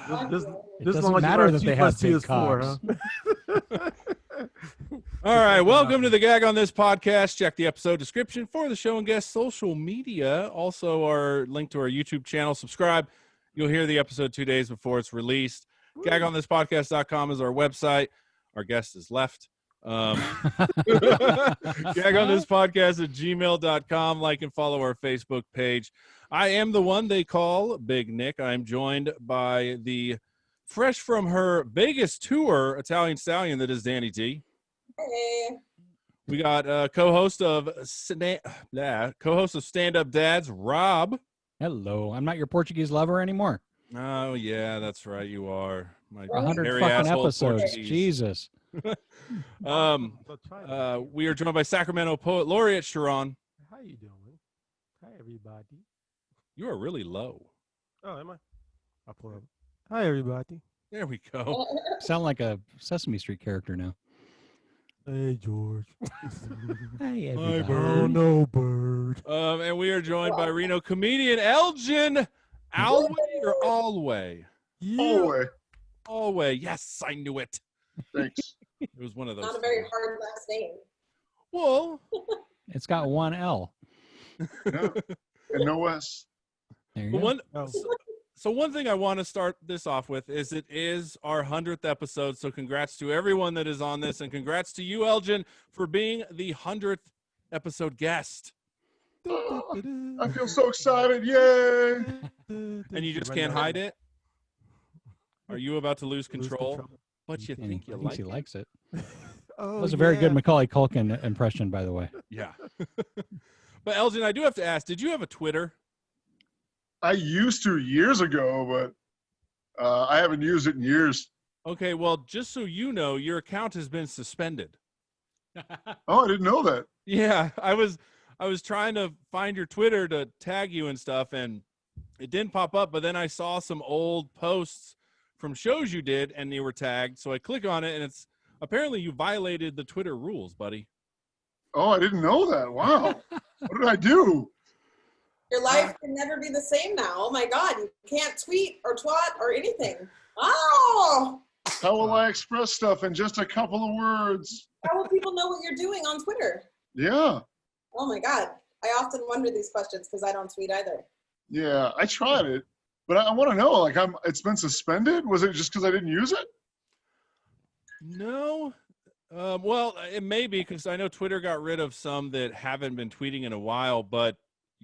It doesn't matter that they have big cocks. All right, welcome to the Gag on This podcast. Check the episode description for the show and guest social media. Also, our link to our YouTube channel. Subscribe. You'll hear the episode 2 days before it's released. GagOnThisPodcast.com is our website. Our guest is left. GagOnThisPodcast@gmail.com. Like and follow our Facebook page. I am the one they call Big Nick. I'm joined by the fresh from her Vegas tour Italian stallion that is Danny T. Hey. We got co-host of Stand Up Dads, Rob. Hello. I'm not your Portuguese lover anymore. Oh yeah, that's right. You are. My 100 hairy fucking asshole episodes. Portuguese. Jesus. We are joined by Sacramento poet laureate Sharon. How you doing? Hi, everybody. You are really low. Oh, am I? I'll pull up. Hi, everybody. There we go. Sound like a Sesame Street character now. Hey, George. Hey, Hi, everybody. bird. No, bird. And we are joined by Reno comedian Elgin. Alway or Alway? Yeah. Alway. Yes, I knew it. Thanks. It was one of those. Not a very hard last name. Well, It's got one L. Yeah. And no S. There you but go. one. Oh. So one thing I want to start this off with is it is our 100th episode. So congrats to everyone that is on this, and congrats to you, Elgin, for being the 100th episode guest. I feel so excited. Yay. And you just can't hide it? Are you about to lose control? But you And he think you thinks like he it? likes it. Oh, That was a very good Macaulay Culkin impression, by the way. Yeah. But Elgin, I do have to ask, did you have a Twitter? I used to years ago, but I haven't used it in years. Okay, well, just so you know, your account has been suspended. Oh, I didn't know that. Yeah, I was trying to find your Twitter to tag you and stuff, and it didn't pop up, but then I saw some old posts from shows you did, and they were tagged, so I click on it, and it's apparently you violated the Twitter rules, buddy. Oh, I didn't know that. Wow. What did I do? Your life can never be the same now. Oh my God, you can't tweet or twat or anything. Oh! How will I express stuff in just a couple of words? How will people know what you're doing on Twitter? Yeah. Oh my God. I often wonder these questions because I don't tweet either. Yeah, I tried it, but I want to know, like, it's been suspended? Was it just because I didn't use it? No. Well, it may be because I know Twitter got rid of some that haven't been tweeting in a while, but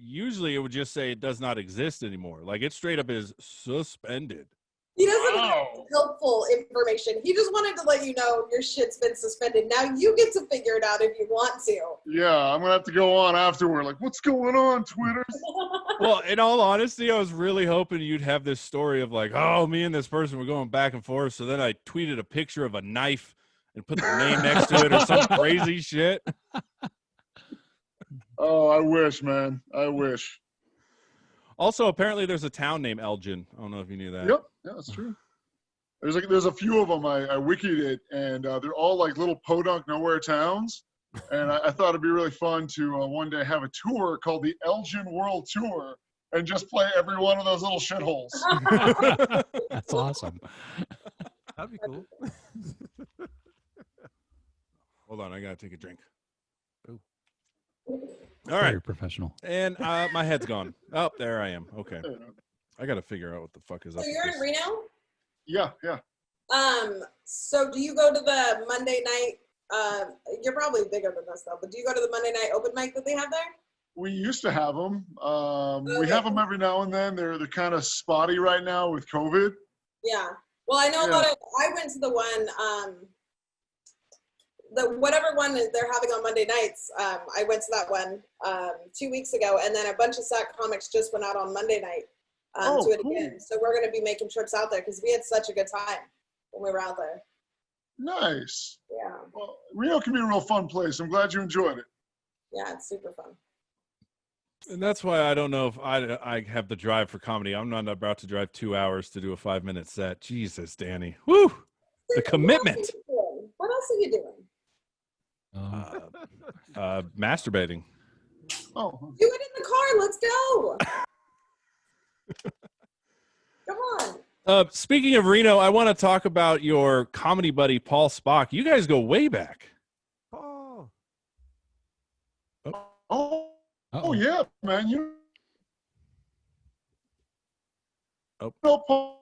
usually it would just say it does not exist anymore. Like it straight up is suspended. He doesn't have Wow. helpful information. He just wanted to let you know your shit's been suspended. Now you get to figure it out if you want to. Yeah, I'm going to have to go on afterward. Like, what's going on, Twitter? Well, in all honesty, I was really hoping you'd have this story of like, oh, me and this person were going back and forth. So then I tweeted a picture of a knife and put the name next to it or some crazy shit. Oh, I wish, man. I wish. Also, apparently there's a town named Elgin. I don't know if you knew that. Yep, yeah, that's true. There's a few of them. I wikied it, and they're all like little podunk nowhere towns. And I thought it'd be really fun to one day have a tour called the Elgin World Tour and just play every one of those little shitholes. That's awesome. That'd be cool. Hold on, I gotta take a drink. Ooh. All right, Very professional. and my head's gone. Oh, there I am. Okay, I gotta figure out what the fuck is up. So with you're this. in Reno? Yeah. So do you go to the Monday night, you're probably bigger than this though, but do you go to the Monday night open mic that they have there? We used to have them. We Okay. have them every now and then. They're kind of spotty right now with COVID. Yeah. Well, I know I went to the one, whatever one they're having on Monday nights. I went to that one 2 weeks ago, and then a bunch of SAC comics just went out on Monday night to it cool. again. So we're going to be making trips out there because we had such a good time when we were out there. Nice. Yeah. Well, Reno can be a real fun place. I'm glad you enjoyed it. Yeah, it's super fun. And that's why I don't know if I have the drive for comedy. I'm not about to drive 2 hours to do a 5-minute set. Jesus, Danny. Woo! The commitment. What else are you doing? Masturbating. Oh, Do it in the car. Let's go. Come on. Speaking of Reno, I want to talk about your comedy buddy, Paul Spock. You guys go way back. Oh, Oh, Uh-oh. yeah, man. You Oh. know Paul?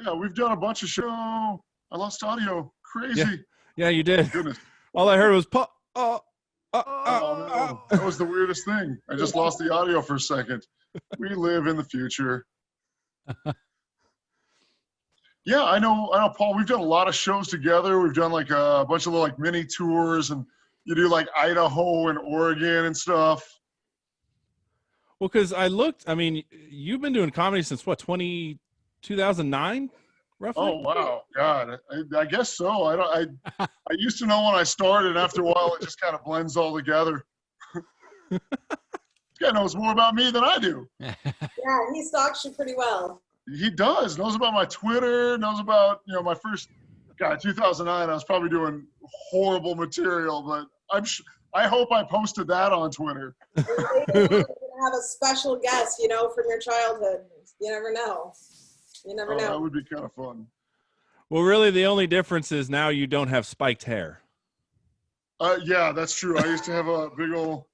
Yeah, we've done a bunch of shows. I lost audio. Crazy. Yeah, you did. Goodness. All I heard was Paul. Oh, no. That was the weirdest thing. I just lost the audio for a second. We live in the future. Yeah, I know, Paul. We've done a lot of shows together. We've done like a bunch of little like mini tours, and you do like Idaho and Oregon and stuff. Well, because I looked, I mean, you've been doing comedy since what, 2009, roughly? Oh wow, God, I guess so. I used to know when I started, and after a while, it just kind of blends all together. This guy knows more about me than I do. Yeah, he stalks you pretty well. He does. Knows about my Twitter. Knows about my first. God, 2009. I was probably doing horrible material, but I hope I posted that on Twitter. You're gonna have a special guest, from your childhood. You never know. You never know. That would be kind of fun. Well, really, the only difference is now you don't have spiked hair. Yeah, that's true. I used to have a big old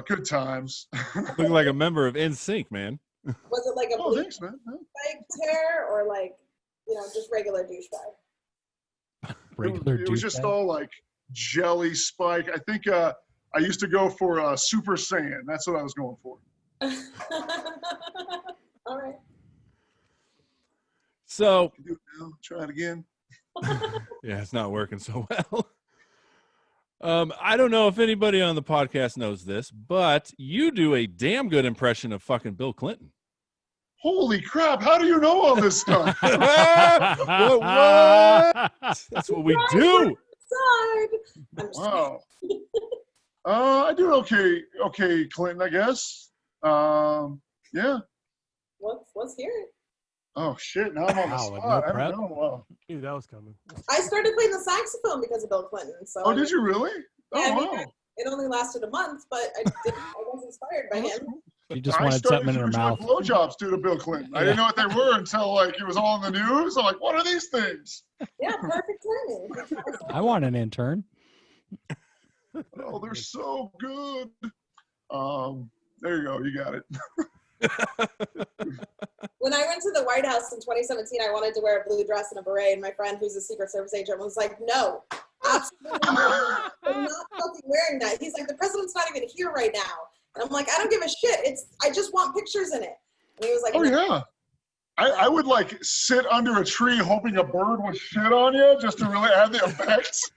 good times. Looking like a member of NSYNC, man. Was it like a Oh, blue thanks, man. spiked hair or like, just regular douchebag? Regular It was just douchebag. all like jelly spike. I think I used to go for Super Saiyan. That's what I was going for. All right. So, Can you do it now? Try it again. yeah, it's not working so well. I don't know if anybody on the podcast knows this, but you do a damn good impression of fucking Bill Clinton. Holy crap! How do you know all this stuff? What? That's what we do. Side. I'm just Wow. I do okay, Clinton, I guess. Yeah. Let's hear it. Oh shit! Now I'm on the Wow, with spot. no I prep? don't know. Wow. knew that was coming. I started playing the saxophone because of Bill Clinton. So Oh, did you really? Yeah, I Oh, mean, wow. it only lasted a month, but I was inspired by him. You just I wanted started something in her to mouth. enjoy blowjobs due to Bill Clinton. I didn't know what they were until like it was all in the news. I'm like, what are these things? Yeah, perfect timing. I want an intern. Oh, they're so good. There you go. You got it. When I went to the White House in 2017, I wanted to wear a blue dress and a beret, and my friend, who's a Secret Service agent, was like, "No, absolutely not. I'm not fucking wearing that." He's like, "The president's not even here right now," and I'm like, "I don't give a shit. I just want pictures in it." And he was like, Oh "No." yeah. I would like sit under a tree hoping a bird would shit on you just to really add the effects.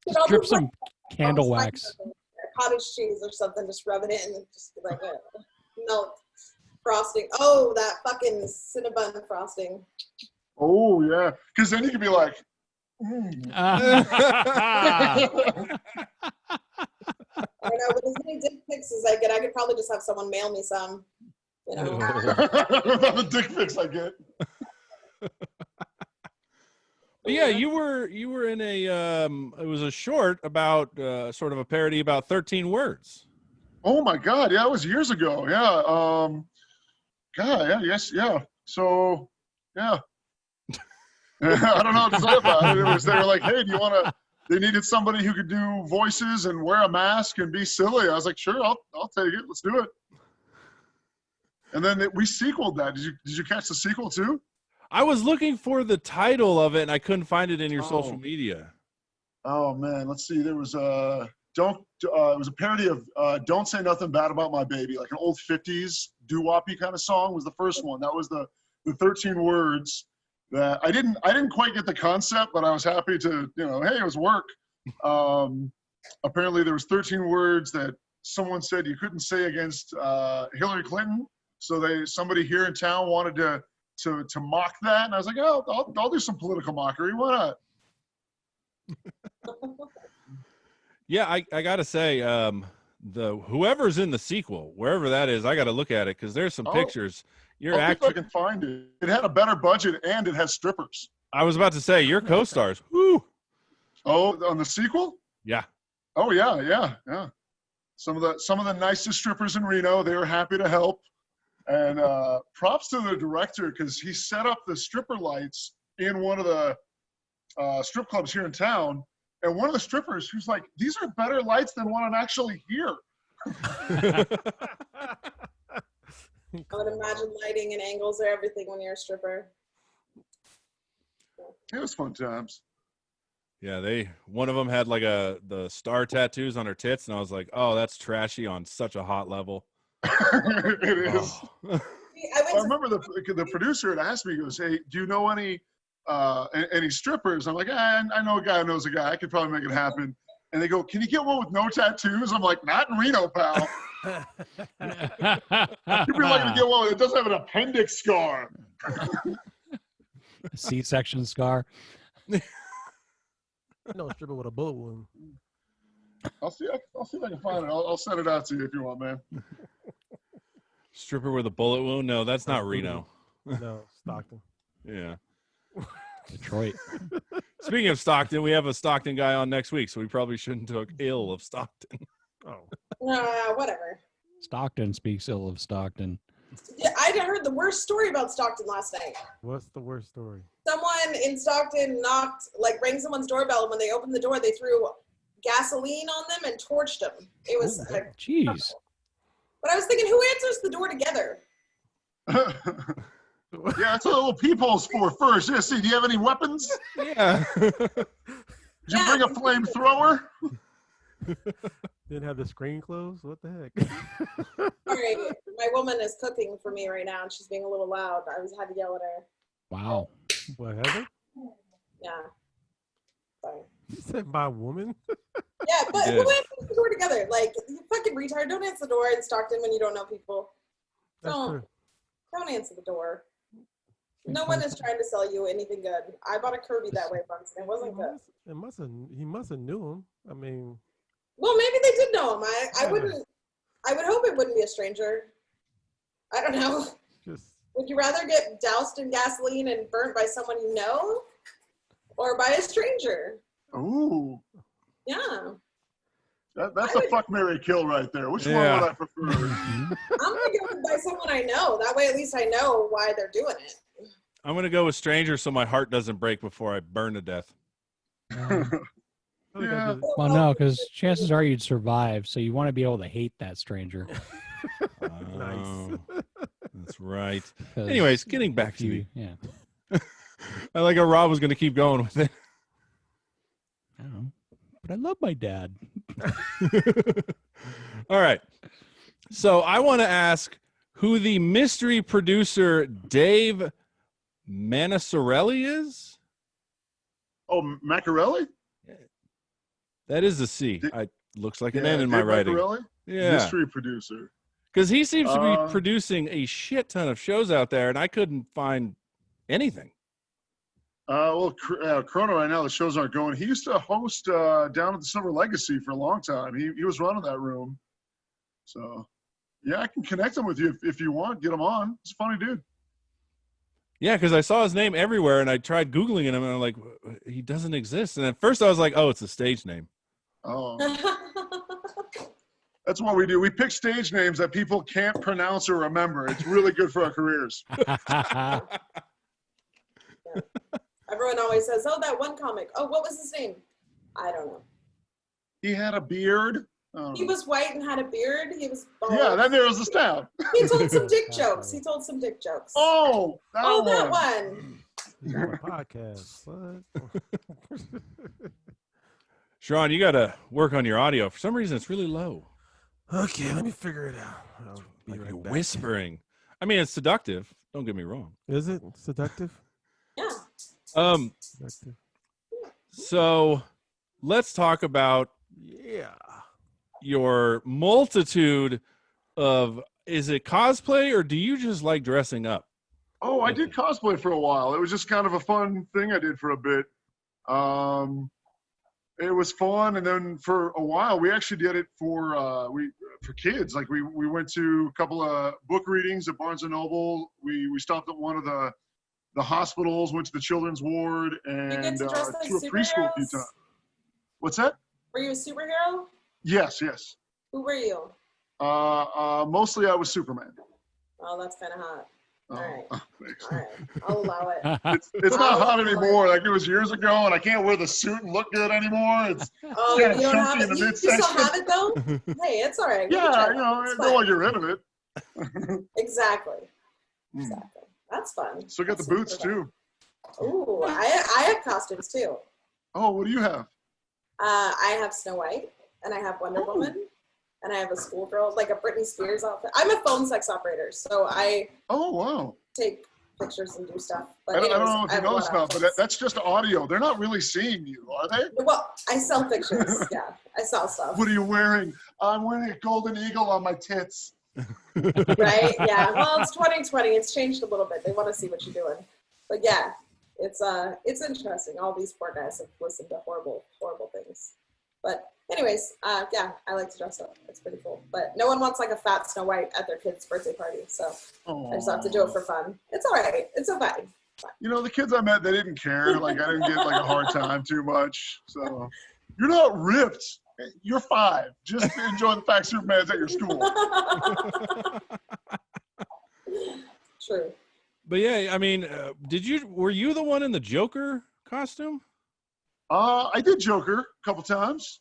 You know, Drip just like some candle wax. cottage cheese or something, just rub it in and just be like, melt frosting. Oh, that fucking Cinnabon frosting. Oh yeah, because then you could be like, I don't know, with as many dick pics as I get, I could probably just have someone mail me some. You know. the dick pics I get. Yeah, you were in a it was a short about sort of a parody about 13 words. Oh my God, yeah, it was years ago. Yeah, God, yeah, yes, yeah. So, yeah. I don't know what to say about it. They were like, hey, do you want to? They needed somebody who could do voices and wear a mask and be silly. I was like, sure, I'll take it. Let's do it. And then we sequeled that. Did you catch the sequel too? I was looking for the title of it and I couldn't find it in your Oh. social media. Oh man, let's see. There was it was a parody of "Don't Say Nothing Bad About My Baby," like an old '50s doo-woppy kind of song. Was the first one. That was the 13 words that I didn't quite get the concept, but I was happy to hey, it was work. Apparently, there was 13 words that someone said you couldn't say against Hillary Clinton. So somebody here in town wanted to mock that, and I was like, oh, I'll do some political mockery. Why not? Yeah, I gotta say, the whoever's in the sequel, wherever that is, I gotta look at it because there's some Oh. pictures. Your I'll see if I actor, can find it. It had a better budget and it has strippers. I was about to say your co-stars. Whoo! Oh, on the sequel? Yeah. Oh yeah. some of the nicest strippers in Reno. They were happy to help. And props to the director because he set up the stripper lights in one of the strip clubs here in town. And one of the strippers who's like, these are better lights than what I'm actually here. I would imagine lighting and angles are everything when you're a stripper. It was fun times. Yeah, one of them had like the star tattoos on her tits, and I was like, oh, that's trashy on such a hot level. It is. Oh. I remember the producer had asked me, he goes, hey, do you know any strippers? I'm like, I know a guy who knows a guy. I could probably make it happen. And they go, can you get one with no tattoos? I'm like, not in Reno, pal. You'd be lucky to get one that doesn't have an appendix scar. A C-section scar. No stripper with a bullet wound. I'll see if I can find it. I'll send it out to you if you want, man. Stripper with a bullet wound? No, that's not Reno. No, Stockton. Yeah. Detroit. Speaking of Stockton, we have a Stockton guy on next week, so we probably shouldn't talk ill of Stockton. Oh. Whatever. Stockton speaks ill of Stockton. Yeah, I heard the worst story about Stockton last night. What's the worst story? Someone in Stockton rang someone's doorbell, and when they opened the door, they threw gasoline on them and torched them. It was, Jeez. but I was thinking, who answers the door together? Yeah, that's what little peephole's for first. Yeah, see, do you have any weapons? Yeah. Did you bring a flamethrower? Didn't have the screen closed? What the heck? Sorry, my woman is cooking for me right now, and she's being a little loud. I had to yell at her. Wow. What, Heather? Yeah. Sorry. You said my woman? Yeah, but Yeah. who answers the door together? Like, you fucking retard. Don't answer the door in Stockton when you don't know people. That's true. Don't answer the door. No one is trying to sell you anything good. I bought a Kirby that way once, and it wasn't good. He must have knew him. I mean, Well, maybe they did know him. I would hope it wouldn't be a stranger. I don't know. just Would you rather get doused in gasoline and burnt by someone you know, or by a stranger? Ooh, Yeah. that's a fuck, marry, kill right there. Which one Yeah. would I prefer? I'm gonna go by someone I know. That way, at least I know why they're doing it. I'm going to go with stranger so my heart doesn't break before I burn to death. Yeah. Well, no, because chances are you'd survive, so you want to be able to hate that stranger. Nice. Oh, that's right. 'Cause Anyways, getting back if to you, the... yeah. I like how Rob was going to keep going with it. I don't know. But I love my dad. All right. So I want to ask who the mystery producer Dave Manasarelli is. Oh, Macarelli? That is a C. Looks like an N in my Dave writing. Macarelli? Yeah. Mystery producer. Because he seems to be producing a shit ton of shows out there, and I couldn't find anything. Chrono right now, the shows aren't going. He used to host down at the Silver Legacy for a long time. He was running that room. So, yeah, I can connect him with you if you want. Get him on. He's a funny dude. Yeah, because I saw his name everywhere, and I tried Googling him, and I'm like, he doesn't exist. And at first I was like, oh, it's a stage name. Oh, that's what we do. We pick stage names that people can't pronounce or remember. It's really good for our careers. Everyone always says, "Oh, that one comic. Oh, what was his name? I don't know." He had a beard. He was white and had a beard. He was bald. Yeah, that narrows us down. He told some dick jokes. Oh, that one. he's on a podcast. What? Sharon, you got to work on your audio. For some reason, it's really low. Okay, let me figure it out. I'll be Like right you're back. whispering. I mean, it's seductive. Don't get me wrong. Is it seductive? Yeah. Seductive. So let's talk about Yeah. your multitude of, is it cosplay or do you just like dressing up? Oh, I did cosplay for a while. It was just kind of a fun thing I did for a bit. It was fun, and then for a while we actually did it for kids. Like we went to a couple of book readings at Barnes and Noble. We stopped at one of the hospitals, went to the children's ward, and to dress like to a preschool a few superheroes? times. What's that? Were you a superhero? Yes. Who were you? Mostly I was Superman. Oh, that's kind of hot. All right. Thanks. All right. I'll allow it. It's not hot anymore. Like it was years ago, and I can't wear the suit and look good anymore. It's Oh, kinda you don't have chunky it? in the You still midsection. have it, though? Hey, it's all right. We can yeah, try you know, that. It's don't fine. want to get rid of it. Exactly. Mm. Exactly. That's fun. So got the That's boots super fun. too. Ooh, I have costumes too. Oh, what do you have? I have Snow White, and I have Wonder Woman, and I have a schoolgirl, like a Britney Spears outfit. I'm a phone sex operator, so I Oh, wow. take pictures and do stuff. But I don't anyways, know if I you have a know lot this of now, but outfits. that's just audio. They're not really seeing you, are they? Well, I sell pictures. Yeah, I sell stuff. What are you wearing? I'm wearing a golden eagle on my tits. Right? Yeah. Well, it's 2020. It's changed a little bit. They want to see what you're doing. But yeah, it's interesting. All these poor guys have listened to horrible, horrible things. But anyways, yeah, I like to dress up. It's pretty cool. But no one wants like a fat Snow White at their kid's birthday party, so I just have to do it for fun. It's all right. It's so fine. You know, the kids I met, they didn't care. Like, I didn't get like a hard time too much. So, you're not ripped. You're 5. Just enjoy the fact Superman's at your school. True. But yeah, I mean, were you the one in the Joker costume? I did Joker a couple times.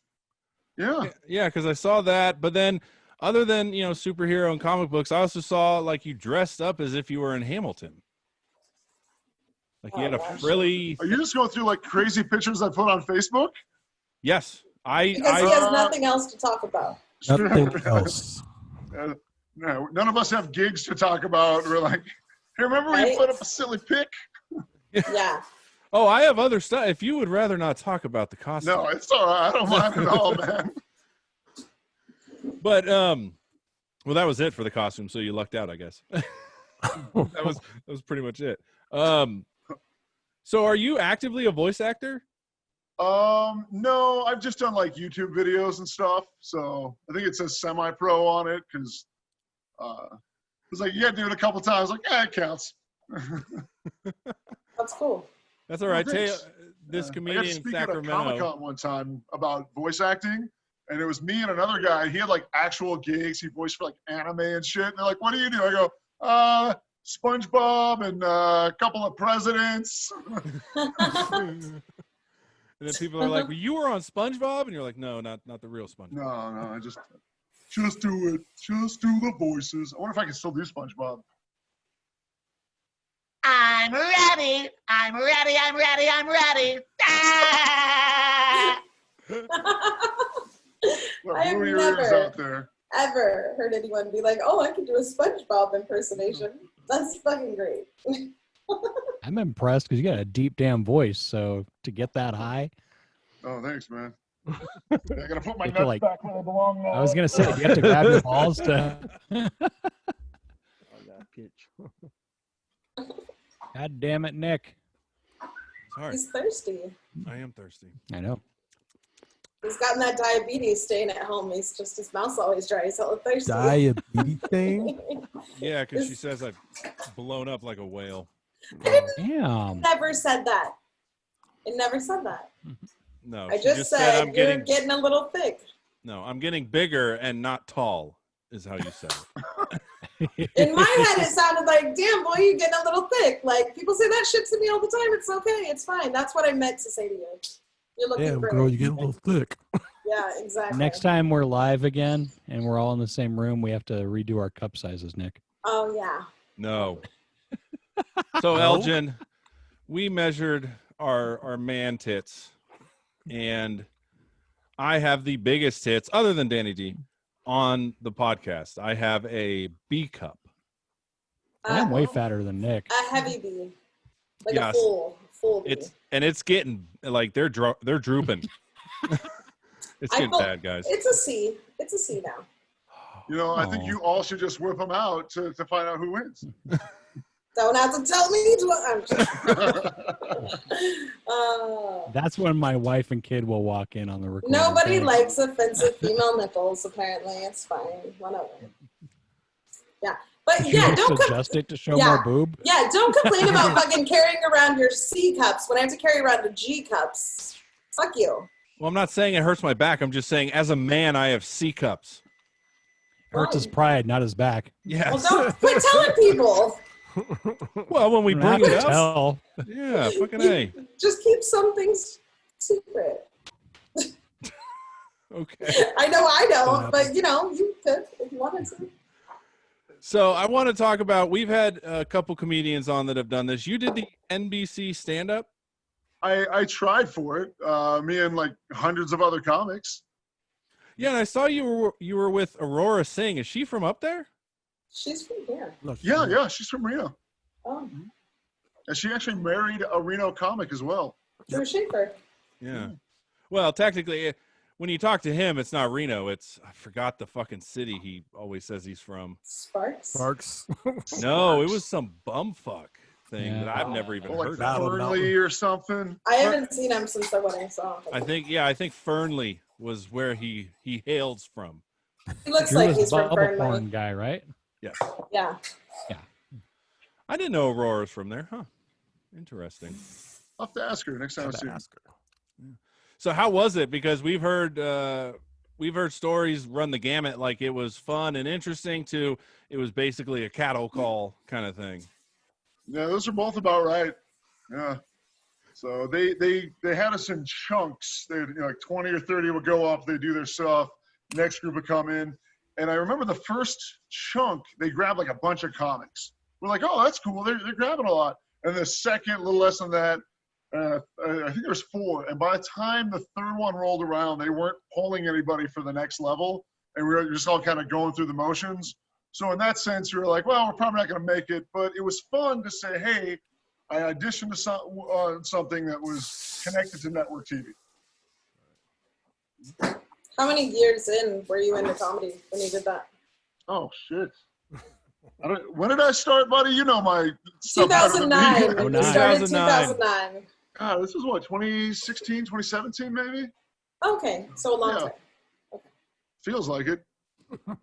Yeah. Yeah, because I saw that. But then, other than superhero and comic books, I also saw like you dressed up as if you were in Hamilton. Like you had a gosh. frilly. Are you just going through like crazy pictures I put on Facebook? Yes, Because he has nothing else to talk about. Nothing else. No, none of us have gigs to talk about. We're like, hey, remember when you Right? put up a silly pic? Yeah. Oh, I have other stuff. If you would rather not talk about the costume. No, it's all right. I don't mind at all, man. But well, that was it for the costume. So you lucked out, I guess. that was pretty much it. So are you actively a voice actor? No, I've just done like YouTube videos and stuff. So I think it says semi-pro on it because it's like you got to do it a couple times. Like, yeah, it counts. That's cool. That's all right. Well, thanks. This I got comedian to in speak at a Sacramento. Comic-Con one time about voice acting, and it was me and another guy. He had like actual gigs. He voiced for like anime and shit. And they're like, "What do you do?" I go, SpongeBob and a couple of presidents. And then people are like, well, you were on SpongeBob? And you're like, no, not the real SpongeBob. No, I just do it. Just do the voices. I wonder if I can still do SpongeBob. I'm ready. I'm ready. I'm ready. I'm ready. Ah! Well, I have who are your ears never- out there? Ever heard anyone be like, "Oh, I can do a SpongeBob impersonation"? That's fucking great. I'm impressed because you got a deep damn voice. So to get that high, Oh, thanks, man. I gotta put my You feel nuts like- back where they belong now. I was gonna say, do you have to grab your balls to? God damn it, Nick! Sorry, He's thirsty. I am thirsty. I know. He's gotten that diabetes staying at home. He's just, his mouth's always dry. He's hella thirsty. Diabetes thing? Yeah, because she says I've blown up like a whale. Damn. Never said that. It never said that. No, I she just said I'm you're getting a little thick. No, I'm getting bigger and not tall, is how you said it. In my head, it sounded like, damn, boy, you're getting a little thick. Like, people say that shit to me all the time. It's okay. It's fine. That's what I meant to say to you. You're looking Damn, great. girl, you get a little thick. Yeah, exactly. Next time we're live again and we're all in the same room, we have to redo our cup sizes, Nick. Oh, yeah. No. So Elgin, we measured our man tits, and I have the biggest tits, other than Danny D, on the podcast. I have a B cup. I'm way fatter than Nick. A heavy B. Like Yes. a full B. It's getting like they're drooping. It's getting bad, guys. It's a C. It's a C now. You know, I think Aw. you all should just whip them out to find out who wins. Don't have to tell me. I'm just, That's when my wife and kid will walk in on the recording. nobody Thanks. likes offensive female nipples, apparently. It's fine. Whatever. Yeah. But Did yeah, you don't just adjust it to show yeah. more boob? Yeah, don't complain about fucking carrying around your C cups when I have to carry around the G cups. Fuck you. Well, I'm not saying it hurts my back. I'm just saying, as a man, I have C cups. Hurts his pride, not his back. Yeah. Well, don't quit telling people. Well, when we You don't bring have it to up, tell. yeah, fucking A. Just keep some things secret. Okay. I know I don't, Yeah. but you could if you wanted to. So I want to talk about. We've had a couple comedians on that have done this. You did the NBC stand-up. I tried for it. Me and like hundreds of other comics. Yeah, and I saw you were with Aurora Singh. Is she from up there? She's from here. No, Yeah, she's from Reno. Oh, And she actually married a Reno comic as well. Drew Schaefer. Yeah. Well, technically, when you talk to him, it's not Reno. It's I forgot the fucking city he always says he's from. Sparks. Sparks. No, it was some bumfuck thing Yeah. that I've never even Or like heard of. Burnley or something. I haven't seen him since the wedding, so I don't think I think Fernley was where he hails from. he looks Drew like is he's the from bubble Fernley. porn guy, right? Yes. Yeah. I didn't know Aurora's from there. Huh. Interesting. I'll have to ask her next time I see her. Ask her. So how was it? Because we've heard stories run the gamut, like it was fun and interesting to it was basically a cattle call kind of thing. Yeah, those are both about right. Yeah. So they had us in chunks. They like 20 or 30 would go up. They do their stuff. Next group would come in, and I remember the first chunk they grabbed like a bunch of comics. We're like, oh, that's cool. They're grabbing a lot. And the second, a little less than that. I think there was 4. And by the time the third one rolled around, they weren't pulling anybody for the next level, and we were just all kind of going through the motions. So in that sense, we were like, well, we're probably not going to make it. But it was fun to say, hey, I auditioned to something that was connected to network TV. How many years in were you into comedy when you did that? Oh, shit. When did I start, buddy? You know my stuff better than me. 2009. You started 2009. 2009. God, this was what, 2016, 2017 maybe? Okay, so a long Yeah. time. Feels like it.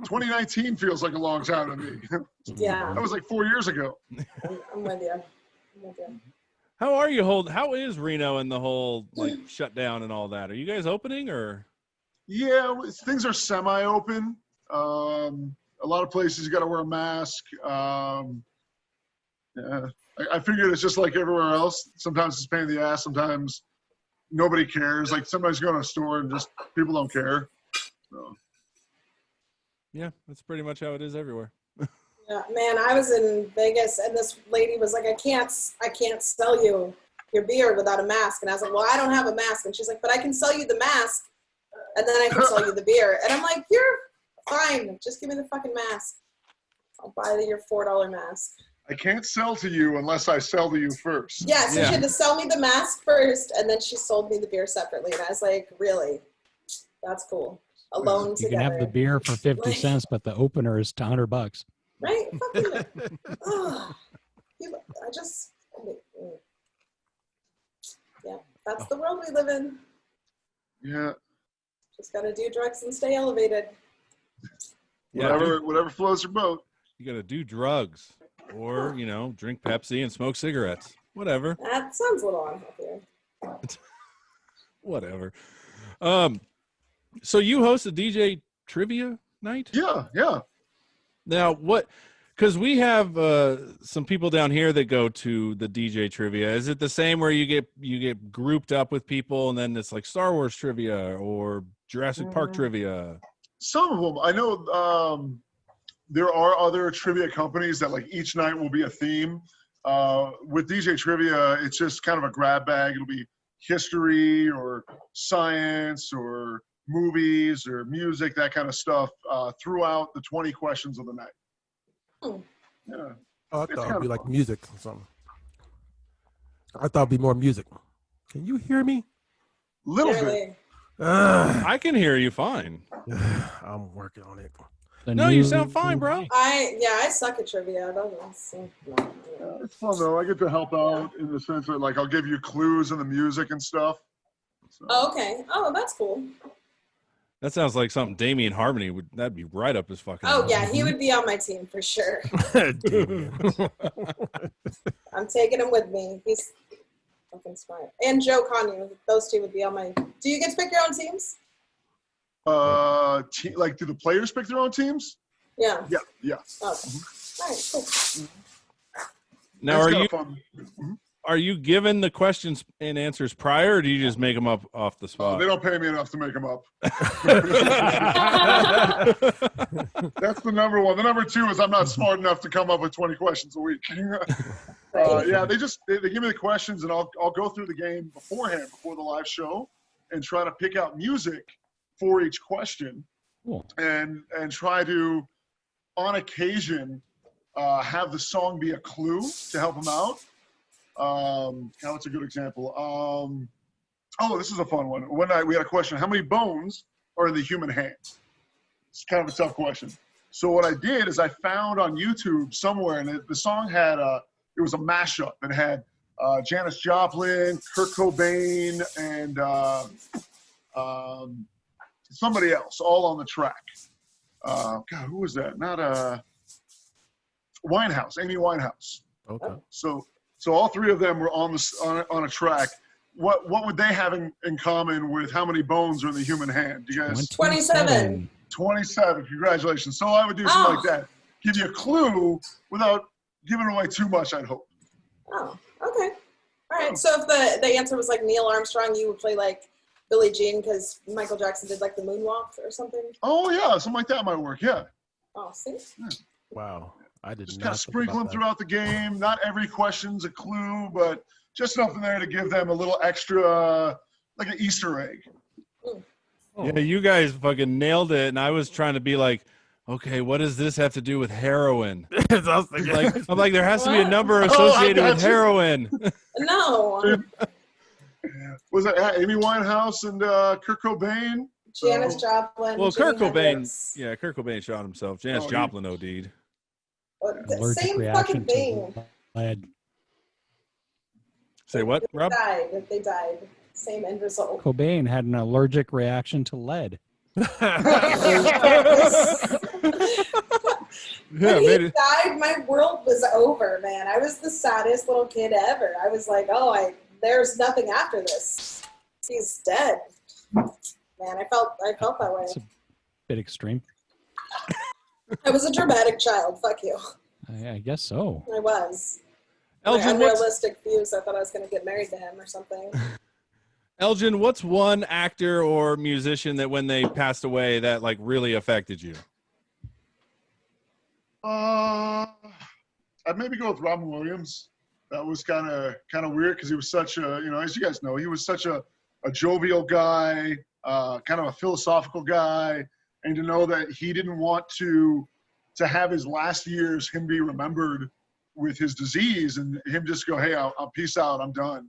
2019 feels like a long time to me. Yeah, That was like 4 years ago. I'm with you. I'm with you. How are you how is Reno and the whole like shutdown and all that? Are you guys opening or? Yeah, things are semi-open. A lot of places you got to wear a mask. Yeah, I figured it's just like everywhere else. Sometimes it's a pain in the ass. Sometimes nobody cares. Like sometimes you go to a store and just people don't care. So. Yeah, that's pretty much how it is everywhere. Yeah, man, I was in Vegas and this lady was like, I can't sell you your beer without a mask. And I was like, well, I don't have a mask. And she's like, but I can sell you the mask and then I can sell you the beer. And I'm like, you're fine. Just give me the fucking mask. I'll buy your $4 mask. I can't sell to you unless I sell to you first. Yeah, so Yeah. she had to sell me the mask first and then she sold me the beer separately. And I was like, really? That's cool. Alone You together. can have the beer for 50 Right. cents, but the opener is $100. Right? Fucking, ugh. Yeah, that's the world we live in. Yeah. Just gotta do drugs and stay elevated. Yeah, Whatever floats your boat. you got to do drugs or drink Pepsi and smoke cigarettes. Whatever. That sounds a little unhealthy. Whatever. So you host a DJ trivia night? Yeah. Now, because we have some people down here that go to the DJ trivia. Is it the same where you get grouped up with people and then it's like Star Wars trivia or Jurassic Park trivia? Some of them. I know there are other trivia companies that like each night will be a theme. With DJ Trivia, it's just kind of a grab bag. It'll be history or science or movies or music, that kind of stuff throughout the 20 questions of the night. Yeah. Oh, I It's thought kinda it'd be like fun. music or something. I thought it'd be more music. Can you hear me? Little bit. Really. Ugh. I can hear you fine. I'm working on it. No, you sound fine, bro. I suck at trivia. No. It's fun though. I get to help out in the sense that like I'll give you clues in the music and stuff. So, Oh, okay. Oh, that's cool. That sounds like something Damien Harmony that'd be right up his fucking. Oh alley. yeah, he would be on my team for sure. Damn. I'm taking him with me. He's fucking smart. And Joe Connu. Those two would be on my. Do you get to pick your own teams? like do the players pick their own teams? Yeah. Yeah, yeah. Oh. All right, cool. Now, It's kinda fun. are you given the questions and answers prior, or do you just make them up off the Oh, spot? they don't pay me enough to make them up. That's the number one. The number two is I'm not smart enough to come up with 20 questions a week. Yeah, they give me the questions, and I'll go through the game beforehand, before the live show, and try to pick out music for each question, Cool. and try to, on occasion, have the song be a clue to help them out. Now, what's a good example? Oh, this is a fun one. One night we had a question: how many bones are in the human hand? It's kind of a tough question. So what I did is I found on YouTube somewhere, and the song had it was a mashup. It had Janis Joplin, Kurt Cobain, and somebody else all on the track. God, who was that? Not Winehouse, Amy Winehouse. Okay. So all three of them were on a track. What would they have in common with how many bones are in the human hand? Do you guys? 27. 27. Congratulations. So I would do something like that. Give you a clue without giving away too much, I'd hope. Oh, okay. All right. So if the answer was like Neil Armstrong, you would play like Billie Jean because Michael Jackson did like the moonwalk or something. Oh yeah, something like that might work. Yeah. Oh, see. Wow. I did Just not kind of think sprinkle about them throughout the game. Not every question's a clue, but just enough in there to give them a little extra, like an Easter egg. Yeah, you guys fucking nailed it, and I was trying to be like, okay, what does this have to do with heroin? that. I was thinking, I'm like, there has to be a What? number I associated got with you. heroin. No. Was it Amy Winehouse and Kurt Cobain? Janis Joplin. Well, Kurt Jimi Cobain, Hendrix. yeah, Kurt Cobain shot himself. Janis Oh, Joplin OD'd. Allergic Same reaction fucking thing. to lead. Say what, Rob? They died. Same end result. Cobain had an allergic reaction to lead. Yeah, When he made it. died, my world was over, man. I was the saddest little kid ever. I was like, oh, there's nothing after this. He's dead. Man, I felt that way. It's a bit extreme. I was a dramatic child. Fuck you. I guess so. I was. Elgin, My what's, unrealistic views. I thought I was going to get married to him or something. Elgin, what's one actor or musician that when they passed away that like really affected you? I'd maybe go with Robin Williams. That was kind of weird because he was such a, as you guys know, he was such a jovial guy, kind of a philosophical guy, and to know that he didn't want to have his last years him be remembered with his disease and him just go, hey, I'll peace out, I'm done.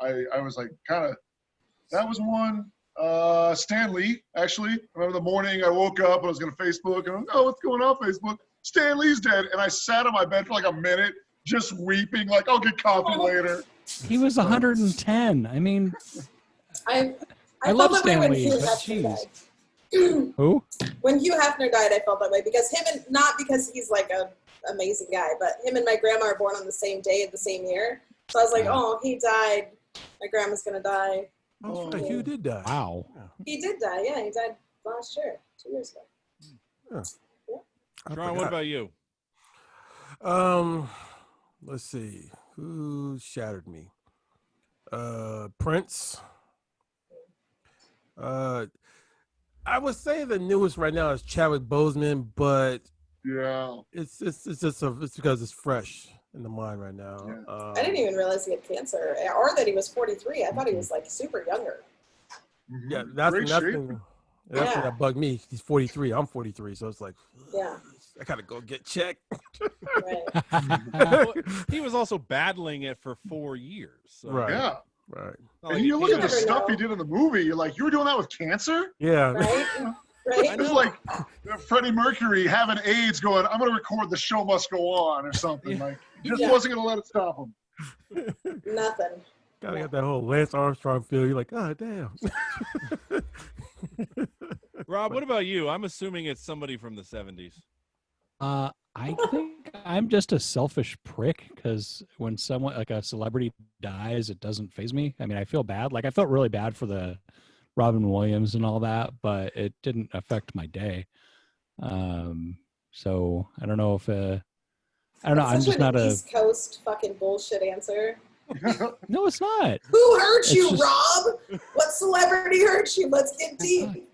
I was like, that was one. Stan Lee, actually. I remember the morning I woke up and I was going to Facebook and oh, what's going on Facebook? Stan Lee's dead. And I sat on my bed for like a minute just weeping, like, I'll get coffee later. He was 110. I mean, I love felt that way Stan when Lee, Hugh but Hefner jeez. died. Who? When Hugh Hefner died, I felt that way because not because he's like a amazing guy, but him and my grandma are born on the same day of the same year. So I was like, oh, he died. My grandma's going to die. Oh, Hugh did die. Wow. He did die. Yeah, he died last year, 2 years ago. I Ron, what forgot. about you? Let's see. Who shattered me? Prince. I would say the newest right now is Chadwick Boseman, but Yeah. it's because it's fresh in the mind right now. Yeah. I didn't even realize he had cancer or that he was 43. I thought he was like super younger. Yeah, that's Great the shape. thing Yeah. that bugged me. He's 43. I'm 43, so it's like, Yeah. I gotta go get checked. Right. Well, he was also battling it for 4 years. So Right. Yeah. Right. it's not And like you it look came at the never stuff know. he did in the movie, you're like, you were doing that with cancer? Yeah. Right? I Right? It's know. like Freddie Mercury having AIDS going, I'm going to record The Show Must Go On or something. Yeah. Like, he just Yeah. wasn't going to let it stop him. Nothing. Gotta get that whole Lance Armstrong feel. You're like, oh damn. Rob, what about you? I'm assuming it's somebody from the 70s. I think I'm just a selfish prick because when someone like a celebrity dies, it doesn't faze me. I mean, I feel bad. Like I felt really bad for the Robin Williams and all that, but it didn't affect my day. So I don't know if I don't know. I'm That's just such not an a. East Coast fucking bullshit answer. No, it's not. Who hurt It's you, just- Rob? What celebrity hurt you? Let's get deep.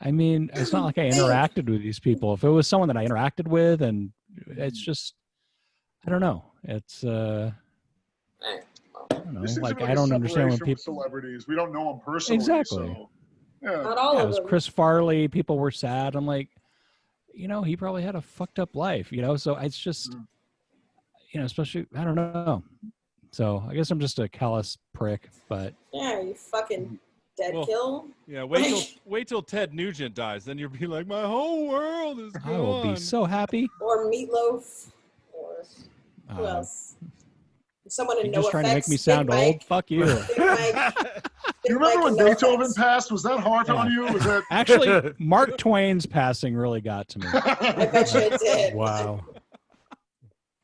I mean, it's not like I interacted with these people. If it was someone that I interacted with, and it's just, I don't know. It's I don't know. There seems Like to be I don't understand when separation with people. celebrities. We don't know them personally. Exactly. So, yeah. Not all Yeah, it of was them. Chris Farley. People were sad. I'm like, he probably had a fucked up life. So it's just, especially I don't know. So I guess I'm just a callous prick. But Yeah, you fucking dead Well, kill. Yeah, wait till Ted Nugent dies, then you'll be like, my whole world is gone. I will be so happy. Or Meatloaf. Or who Uh, else? Someone in You're No just trying to make Effects, me sound Big old. Mike. Fuck you. Big Mike. Do you remember when No Beethoven Effects. passed? Was that hard on you? Was that? Actually, Mark Twain's passing really got to me. I bet you it did. Wow.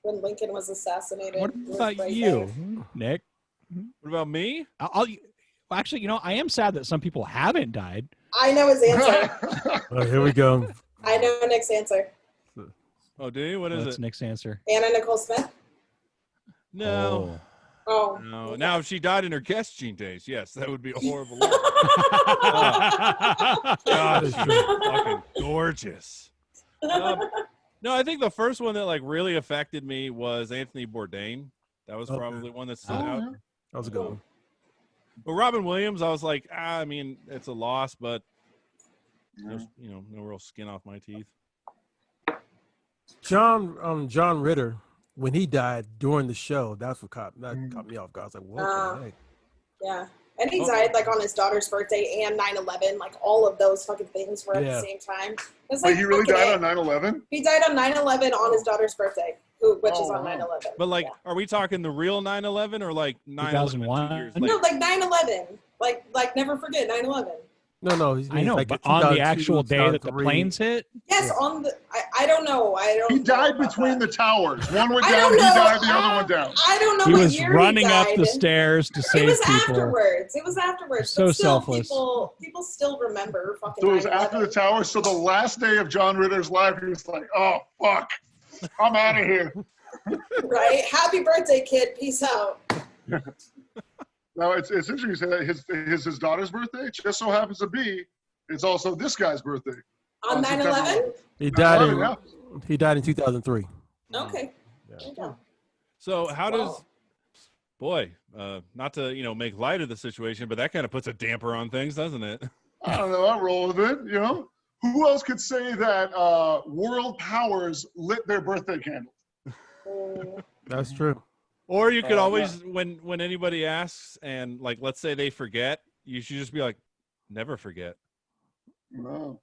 When Lincoln was assassinated. What it was about right you, there. Nick? What about me? Well, actually, I am sad that some people haven't died. I know his answer. Oh, here we go. I know Nick's answer. Oh, do you? What is That's it? Nick's answer. Anna Nicole Smith. No. Oh. No. okay. Now, if she died in her guest gene days, yes, that would be a horrible. God, she's fucking gorgeous. No, I think the first one that really affected me was Anthony Bourdain. That was Okay. probably one that stood Oh, out. yeah. That was a good one. But Robin Williams, I was like, I mean, it's a loss, but no real skin off my teeth. John Ritter, when he died during the show, that's what caught me off guard. I was like, what the heck? Yeah. And he Oh. died on his daughter's birthday and 9/11. All of those fucking things were at the same time. It's Wait, he really fucking died it. on 9/11? He died on 9/11 on his daughter's birthday, which is on wow. 9/11. But Yeah. are we talking the real 9/11 or 9/11 2001? 2 years No, later? 9/11. Never forget 9/11. No. I know, but on the actual day that the planes hit, Yes, Yeah. on the. I don't know. I don't. He know died about between that. the towers. One went I down, don't he know. died, the other one down. I don't know. he what was year running he up the died. stairs to It save was people. afterwards. It was afterwards. So But still, selfless. People still remember fucking. So it was after the 9/11. towers. So the last day of John Ritter's life, he was like, oh, fuck. I'm out of here. Right. Happy birthday, kid. Peace out. Now, it's interesting you say that his daughter's birthday. It just so happens to be, it's also this guy's birthday. On 9/11. He died in 9/11, 2003. Okay. There you go. So how does, Wow. boy, not to make light of the situation, but that kind of puts a damper on things, doesn't it? I don't know. I roll with it, Who else could say that world powers lit their birthday candle? That's true. Or you could Oh, always, when anybody asks, and let's say they forget, you should just be like, never forget. No.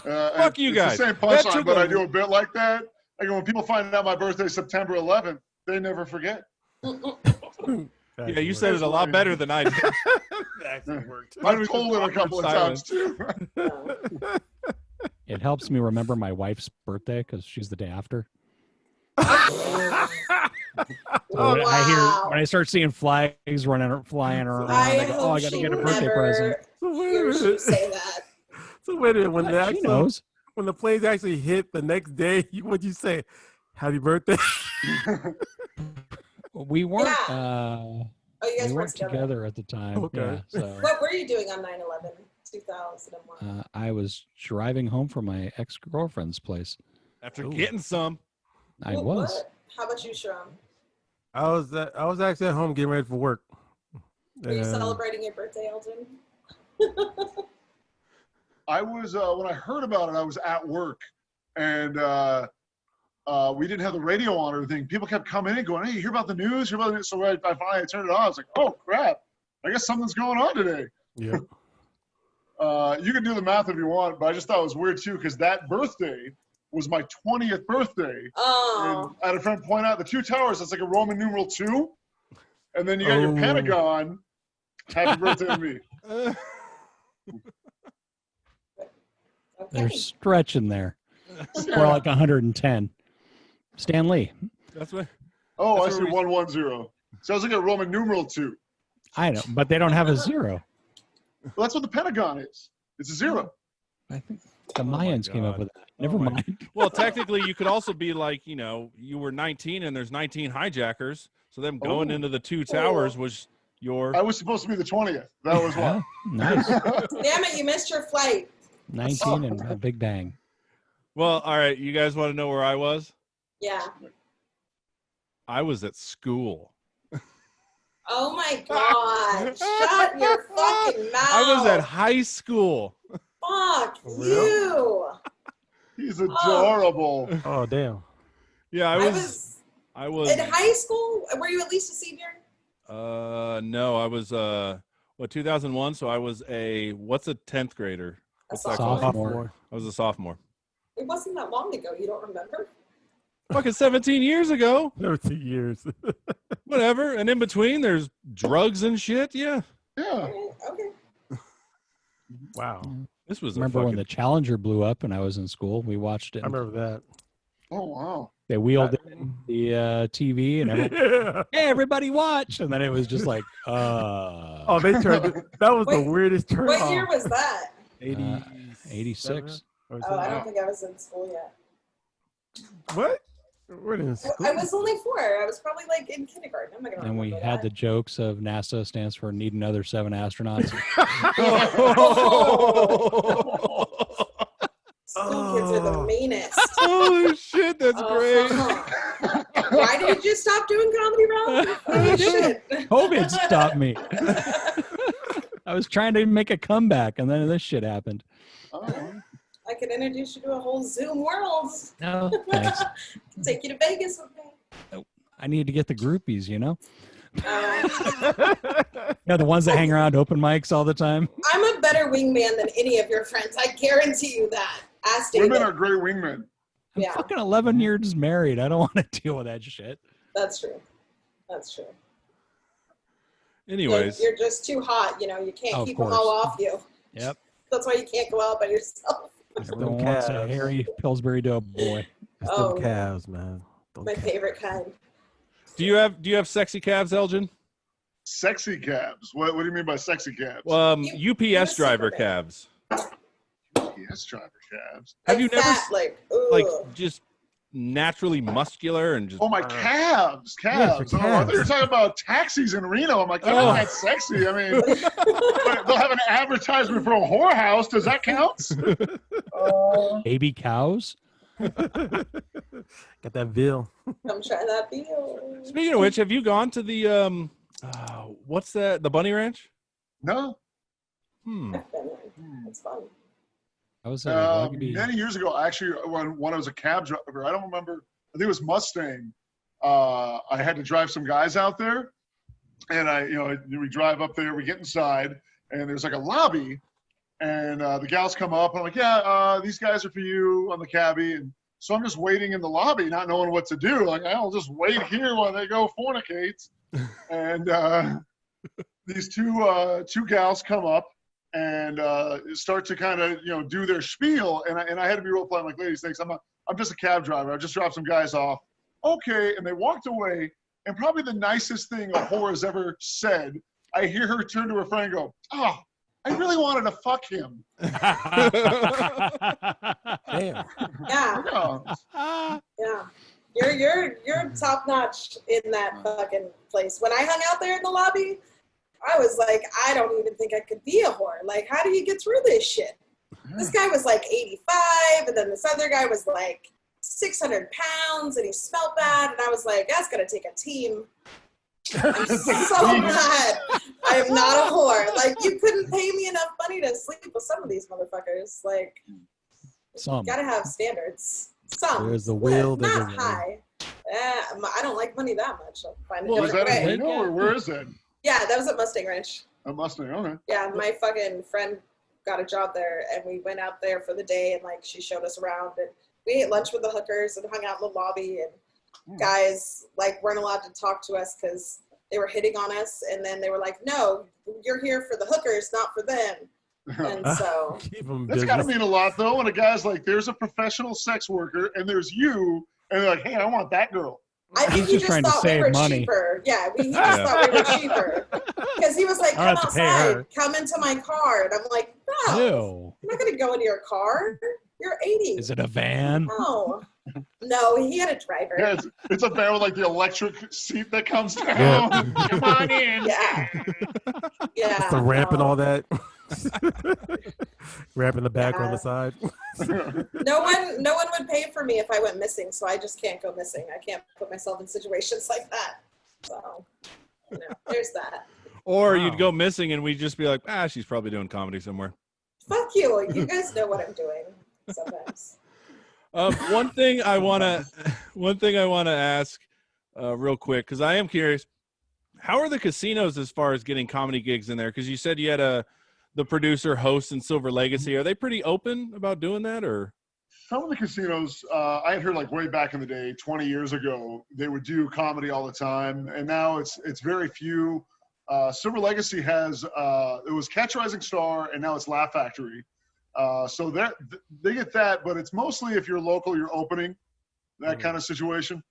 Fuck you it's guys. the same That punchline, took but a- I do a bit like that. When people find out my birthday September 11th, they never forget. Yeah, you said it a lot better than I did. I've told it a couple of times too. It helps me remember my wife's birthday because she's the day after. So when I start seeing flags flying around, I go, "Oh, I got to get a birthday present." Hear you say that. So wait a minute, when But she knows. when the planes actually hit the next day, what'd you say? Happy birthday. We weren't. Oh, you guys We weren't weren't together at the time. Okay. Yeah, so What were you doing on 9/11, 2001? I was driving home from my ex-girlfriend's place. After Ooh. getting some. I What? was. How about you, Sharon? I was actually at home getting ready for work. Were you And celebrating your birthday, Elgin? I was when I heard about it, I was at work, and we didn't have the radio on or anything. People kept coming in, going, "Hey, you hear about the news? Hear about the news?" So I finally turned it on. I was like, "Oh crap! I guess something's going on today." Yeah. You can do the math if you want, but I just thought it was weird too because that birthday was my 20th birthday. Oh. And I had a friend point out the two towers. It's like a Roman numeral 2, and then you got your Oh. Pentagon. Happy birthday to me. They're Okay. stretching there. We're like 110. Stan Lee. That's what. Oh, I That's see where we- 110. Sounds like a Roman numeral 2. I know, but they don't have a zero. Well, that's what the Pentagon is. It's a 0. I think The Mayans came up God. with that. Never Oh my- mind. Well, technically, you could also be like, you were 19 and there's 19 hijackers. So them going Oh. into the two towers was your. I was supposed to be the 20th. That was Yeah, what. nice. Damn it, you missed your flight. 19 and a big bang. Well, all right. You guys want to know where I was? Yeah. I was at school. Oh my god. Shut your fucking mouth. I was at high school. Fuck For real? you. He's adorable. Oh damn. Yeah, I was. In high school. Were you at least a senior? No, I was 2001. So I was what's a 10th grader? A What's that sophomore. called? Sophomore. I was a sophomore. It wasn't that long ago. You don't remember? Fucking 17 years ago. 13 years. Whatever. And in between, there's drugs and shit. Yeah. Yeah. Okay. Wow. This was Remember when a the Challenger blew up and I was in school? We watched it. I remember that. Oh, wow. They wheeled in the TV and everyone, hey, everybody watch. And then it was just like, Oh, they turned it. That was the Wait, weirdest turn What off. year was that? 86. Oh, I don't think I was in school yet. What? We're in school. I was only 4. I was probably like in kindergarten. I'm not gonna And we remember had the that. jokes of NASA stands for need another 7 astronauts. School kids are the meanest. Holy shit, that's great. Why did you stop doing comedy, Rob? Oh, shit. COVID stopped me. I was trying to make a comeback and then this shit happened. Oh. I could introduce you to a whole Zoom world. No, thanks. Take you to Vegas with me. I need to get the groupies, you know? Uh, The ones that hang around open mics all the time. I'm a better wingman than any of your friends. I guarantee you that. Ask David. Women are great wingmen. I'm Yeah. fucking 11 years married. I don't want to deal with that shit. That's true. That's true. Anyways, You're just too hot. You know, you can't Of keep them course. all off you. Yep. That's why you can't go out by yourself. Everyone wants a hairy Pillsbury Doughboy. It's Oh. them calves, man. My favorite kind. do you have sexy calves, Elgin? Sexy cabs. What do you mean by sexy cabs? UPS driver calves. UPS driver cabs. Have Like you never fat, like, ooh. like just naturally muscular and just Oh, my calves. Calves. your Oh, I thought you were calves. talking about taxis in Reno. I'm like, they're not that sexy. I mean, they'll have an advertisement for a whorehouse. Does that count? Baby cows? Got that veal. Come try that deal. Speaking of which, have you gone to the what's that? The Bunny Ranch? No. I've been there. It's fun. I was at a rugby. Many years ago, actually, when I was a cab driver, I don't remember. I think it was Mustang. I had to drive some guys out there, and we drive up there. We get inside, and there's like a lobby, and the gals come up, and I'm like, yeah, these guys are for you on the cabbie, and so I'm just waiting in the lobby, not knowing what to do. Like, I'll just wait here while they go fornicate, and these two gals come up and start to kind of do their spiel, and I had to be role playing like, ladies, thanks. I'm just a cab driver. I just dropped some guys off. Okay, and they walked away, and probably the nicest thing a whore has ever said. I hear her turn to her friend and go, "Oh, I really wanted to fuck him." Damn. Yeah, yeah. You're top notch in that fucking place. When I hung out there in the lobby, I was like, I don't even think I could be a whore. Like, how do you get through this shit? This guy was like 85, and then this other guy was like 600 pounds, and he smelled bad, and I was like, that's gonna take a team. I'm so glad I am not a whore. Like, you couldn't pay me enough money to sleep with some of these motherfuckers. Like, Some. you gotta have standards. Some. There's the will, but there's not the way. high. I don't like money that much. I'll find a Well, is different that way. in Reno, or where is that? Yeah, that was at Mustang Ranch. A Mustang. Okay. Yeah, my fucking friend got a job there, and we went out there for the day, and like she showed us around, and we ate lunch with the hookers and hung out in the lobby, and guys like weren't allowed to talk to us because they were hitting on us, and then they were like, "No, you're here for the hookers, not for them." And so Keep 'em That's busy. got to mean a lot, though, when a guy's like, there's a professional sex worker, and there's you, and they're like, hey, I want that girl. I think He's he just trying to thought we save were money. cheaper. Yeah, he just thought we were cheaper. Because he was like, I come don't have to pay outside, her. come into my car. And I'm like, no, Ew. I'm not going to go into your car. You're 80. Is it a van? No, he had a driver. Yeah, it's a van with like the electric seat that comes down. Yeah. Come on in. Yeah. Yeah. It's the ramp and no. all that. Ramp in the back or on Yeah. the side. No one would pay for me if I went missing, so I just can't go missing. I can't put myself in situations like that. So, there's that. Or Wow. you'd go missing and we'd just be like, she's probably doing comedy somewhere. Fuck you. You guys know what I'm doing sometimes. One thing I want to ask real quick, because I am curious, how are the casinos as far as getting comedy gigs in there? Because you said you had the producer host in Silver Legacy. Are they pretty open about doing that, or? Some of the casinos, I had heard like way back in the day, 20 years ago, they would do comedy all the time, and now it's very few. Silver Legacy has it was Catch a Rising Star, and now it's Laugh Factory. So they get that, but it's mostly if you're local, you're opening, that kind of situation.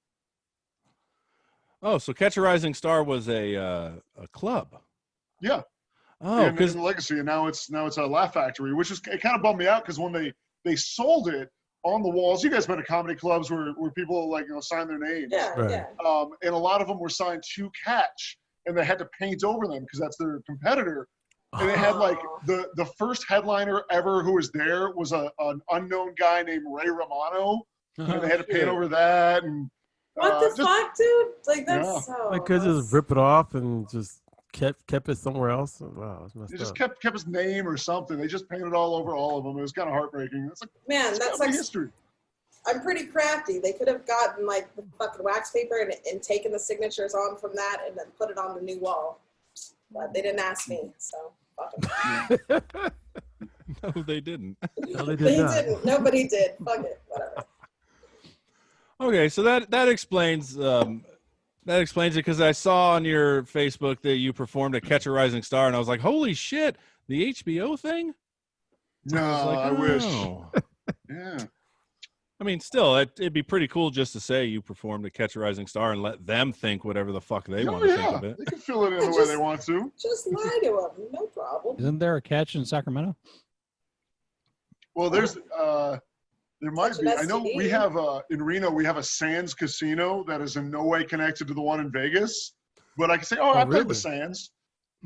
Oh, so Catch a Rising Star was a club. Yeah. Oh, in because Legacy, and now it's a Laugh Factory, which is it kind of bummed me out because when they sold it on the walls, you guys been to comedy clubs where people like sign their names. Yeah, Right. yeah. And a lot of them were signed to Catch, and they had to paint over them because that's their competitor. And they had like the first headliner ever who was there was an unknown guy named Ray Romano, and they had to paint over that. And What the fuck, dude? Like, that's Yeah. so... I could just rip it off and just kept it somewhere else. Wow, it's messed they just up. kept his name or something. They just painted all over all of them. It was kind of heartbreaking. It's like, Man, it's that's comedy like... history. I'm pretty crafty. They could have gotten, like, the fucking wax paper and taken the signatures on from that and then put it on the new wall. But they didn't ask me, so fuck them. no, they didn't. No, they They did not. didn't. Nobody did. Fuck it. Whatever. Okay, so that explains it, because I saw on your Facebook that you performed at Catch a Rising Star, and I was like, holy shit, the HBO thing? No, I was like, wish. oh. Yeah. I mean, still, it'd be pretty cool just to say you performed at Catch a Rising Star and let them think whatever the fuck they want to think of it. They can fill it in the way they want to. Just lie to them. No problem. Isn't there a catch in Sacramento? Well, there might Such an be. I know STD. we have in Reno, we have a Sands casino that is in no way connected to the one in Vegas. But I can say, I played really? the Sands.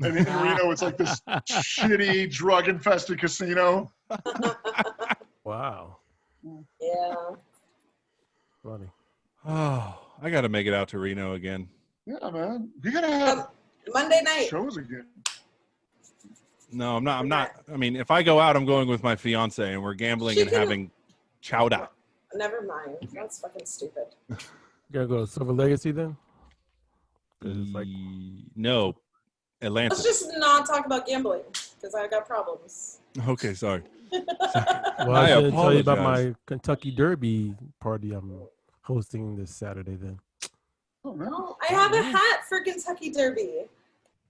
And in Reno, it's like this shitty, drug-infested casino. Wow. Yeah. Funny. Oh, I got to make it out to Reno again. Yeah, man. You gotta have Monday night. shows again. No, I'm not. I mean, if I go out, I'm going with my fiance, and we're gambling She and can- having chowder. Never mind. That's fucking stupid. You gotta go to Silver Legacy then? 'Cause it's like, No, Atlanta. Let's just not talk about gambling because I got problems. Okay, sorry. well, I I should tell you about apologize. my Kentucky Derby party I'm hosting this Saturday then. Oh, man. Oh, I have a hat for Kentucky Derby.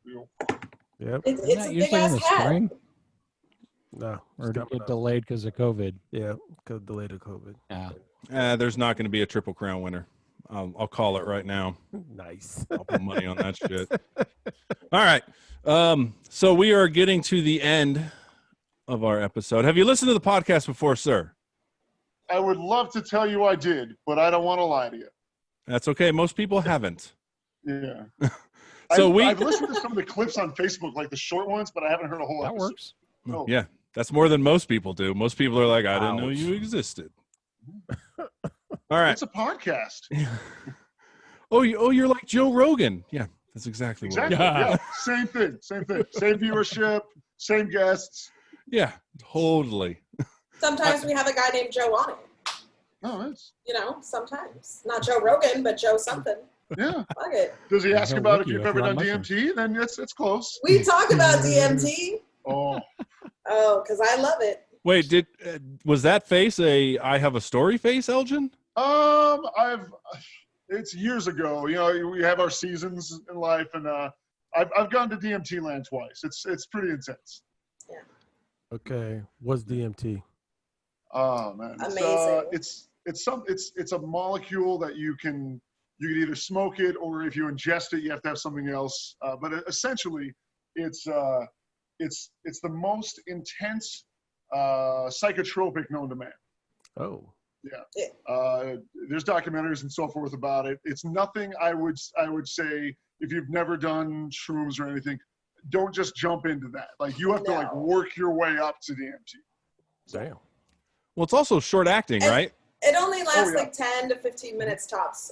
Yep. It's Isn't a that big usually in ass the hat. spring? No. Or it's did it coming get up. delayed because of COVID? Yeah, because delayed to COVID. Yeah. There's not going to be a Triple Crown winner. I'll call it right now. Nice. I'll put money on that shit. All right. So we are getting to the end of our episode. Have you listened to the podcast before, sir? I would love to tell you I did, but I don't want to lie to you. That's okay. Most people haven't. Yeah. So I've listened to some of the clips on Facebook, like the short ones, but I haven't heard a whole That episode. works. No. Yeah, that's more than most people do. Most people are like, I didn't know Ouch. you existed. All right. It's a podcast. You're like Joe Rogan. Yeah, that's exactly what it Exactly. is. Yeah. Same thing. Same thing. Same viewership. Same guests. Yeah, totally. Sometimes we have a guy named Joe on it. Oh, that's Sometimes. Not Joe Rogan, but Joe something. yeah. Fuck it. Does he ask He'll about lick if you you've if ever you're on done DMT? Then it's close. We talk about DMT. Oh, Oh, because I love it. Wait, was that face a I have a story face, Elgin? it's years ago. We have our seasons in life, and I've gone to DMT land twice. It's pretty intense. Okay. What's DMT? Oh man, Amazing. it's a molecule that you can You can either smoke it, or if you ingest it, you have to have something else. But essentially, it's the most intense psychotropic known to man. Oh. Yeah. There's documentaries and so forth about it. It's nothing I would say, if you've never done shrooms or anything, don't just jump into that. Like, you have to like work your way up to DMT. Damn. Well, it's also short acting, right? It only lasts like 10 to 15 minutes tops.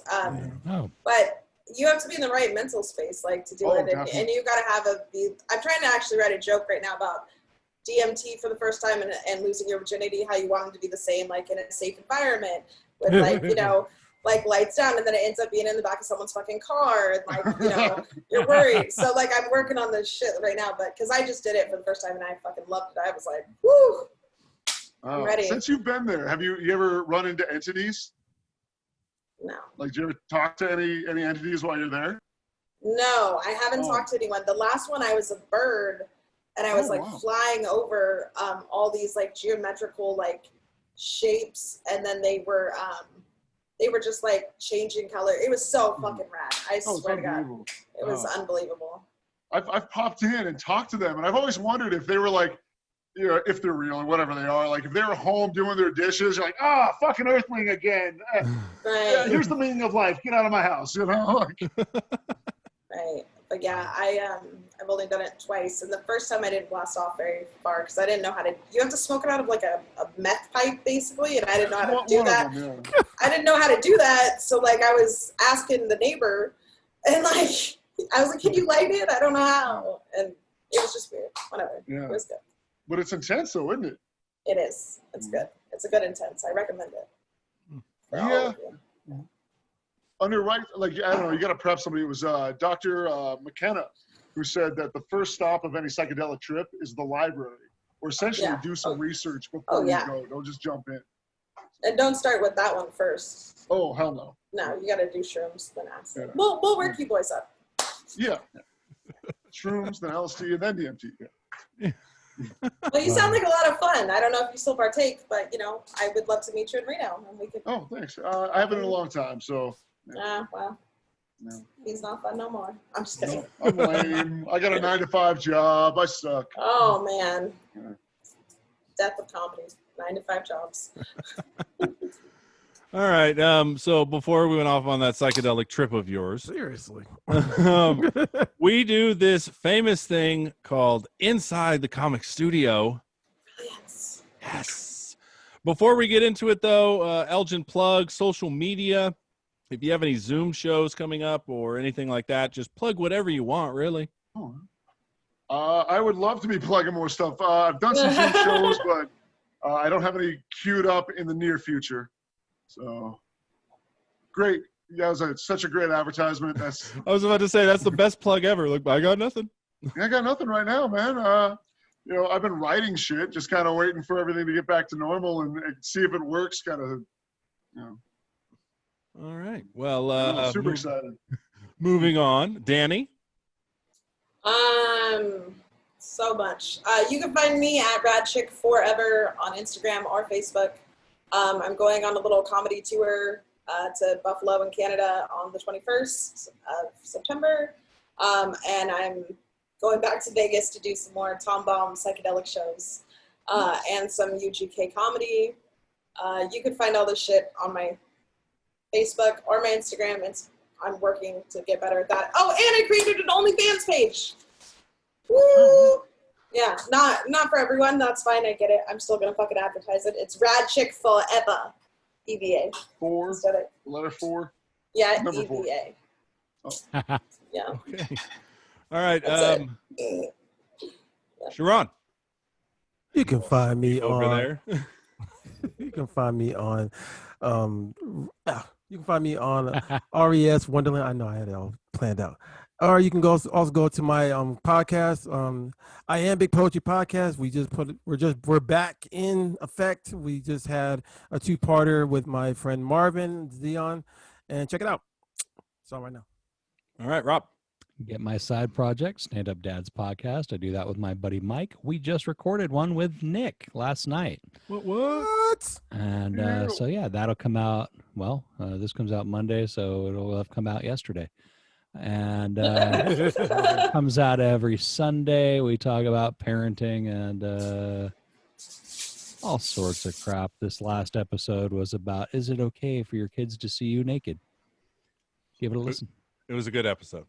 But you have to be in the right mental space, like, to do it. And you got to have I'm trying to actually write a joke right now about DMT for the first time and losing your virginity, how you want them to be the same, like in a safe environment with, like, you know, like lights down, and then it ends up being in the back of someone's fucking car, and like, you know, you're worried. So like, I'm working on this shit right now, but because I just did it for the first time and I fucking loved it. I was like, woo, I'm ready. Since you've been there, have you ever run into entities? No. Like, do you ever talk to any entities while you're there? No, I haven't talked to anyone. The last one, I was a bird, and I was flying over all these like geometrical like shapes, and then they were just like changing color. It was so fucking rad. I swear to God, it was unbelievable. I've popped in and talked to them, and I've always wondered if they were like, you know, if they're real or whatever they are. Like, if they were home doing their dishes, you're like, fucking earthling again. Right. Here's the meaning of life. Get out of my house, you know? Right. But yeah, I've only done it twice, and the first time I didn't blast off very far because I didn't know how to. You have to smoke it out of like a meth pipe, basically, and I didn't know how to do that. I didn't know how to do that, so like I was asking the neighbor, and like I was like, "Can you light it? I don't know how," and it was just weird. Whatever. Yeah. It was good. But it's intense, though, isn't it? It is. It's good. It's a good intense. I recommend it. Yeah. Under right, like, I don't know, you got to prep somebody. It was Dr. McKenna who said that the first stop of any psychedelic trip is the library, or essentially do some research before you go. Don't just jump in. And don't start with that one first. Oh, hell no. No, you got to do shrooms, then acid. Yeah. We'll work you boys up. Yeah. Shrooms, then LSD, and then DMT. Yeah. Well, you sound like a lot of fun. I don't know if you still partake, but, you know, I would love to meet you in Reno. And we could. Oh, thanks. I haven't in a long time, so. Well, he's not fun no more. I'm just kidding. No, I'm lame. I got a 9-to-5 job. I suck. Oh, man. Yeah. Death of comedy. 9-to-5 jobs. All right. So before we went off on that psychedelic trip of yours, seriously, we do this famous thing called Inside the Comic Studio. Yes. Before we get into it, though, Elgin, plug social media. If you have any Zoom shows coming up or anything like that, just plug whatever you want, really. I would love to be plugging more stuff. I've done some Zoom shows, but I don't have any queued up in the near future. So, great. Yeah, it was such a great advertisement. I was about to say, that's the best plug ever. Look, I got nothing. I got nothing right now, man. You know, I've been writing shit, just kind of waiting for everything to get back to normal and see if it works, kind of, you know. All right. Well, super excited. Moving on, Danny. So much. You can find me at RadChick4ever on Instagram or Facebook. I'm going on a little comedy tour to Buffalo in Canada on the 21st of September, and I'm going back to Vegas to do some more Tom Baum psychedelic shows and some UGK comedy. You can find all this shit on my Facebook or my Instagram. I'm working to get better at that. Oh, and I created an OnlyFans page. Woo! Yeah, not for everyone. That's fine. I get it. I'm still gonna fucking advertise it. It's RadChick4ever. EVA. 4. Letter 4. Yeah, Number EVA. 4. Oh. Yeah. Okay. All right. Sharon. You can find me over there. You can find me on RES Wonderland. I know I had it all planned out. Or you can also go to my podcast, I Am Big Poetry Podcast. We're back in effect. We just had a 2-parter with my friend Marvin Zion, and check it out. It's all right now. All right, Rob. Get my side project, Stand Up Dad's Podcast. I do that with my buddy Mike. We just recorded one with Nick last night. What? And so yeah, that'll come out well, this comes out Monday, so it'll have come out yesterday. And comes out every Sunday. We talk about parenting and all sorts of crap. This last episode was about, is it okay for your kids to see you naked? Give it a listen. It was a good episode.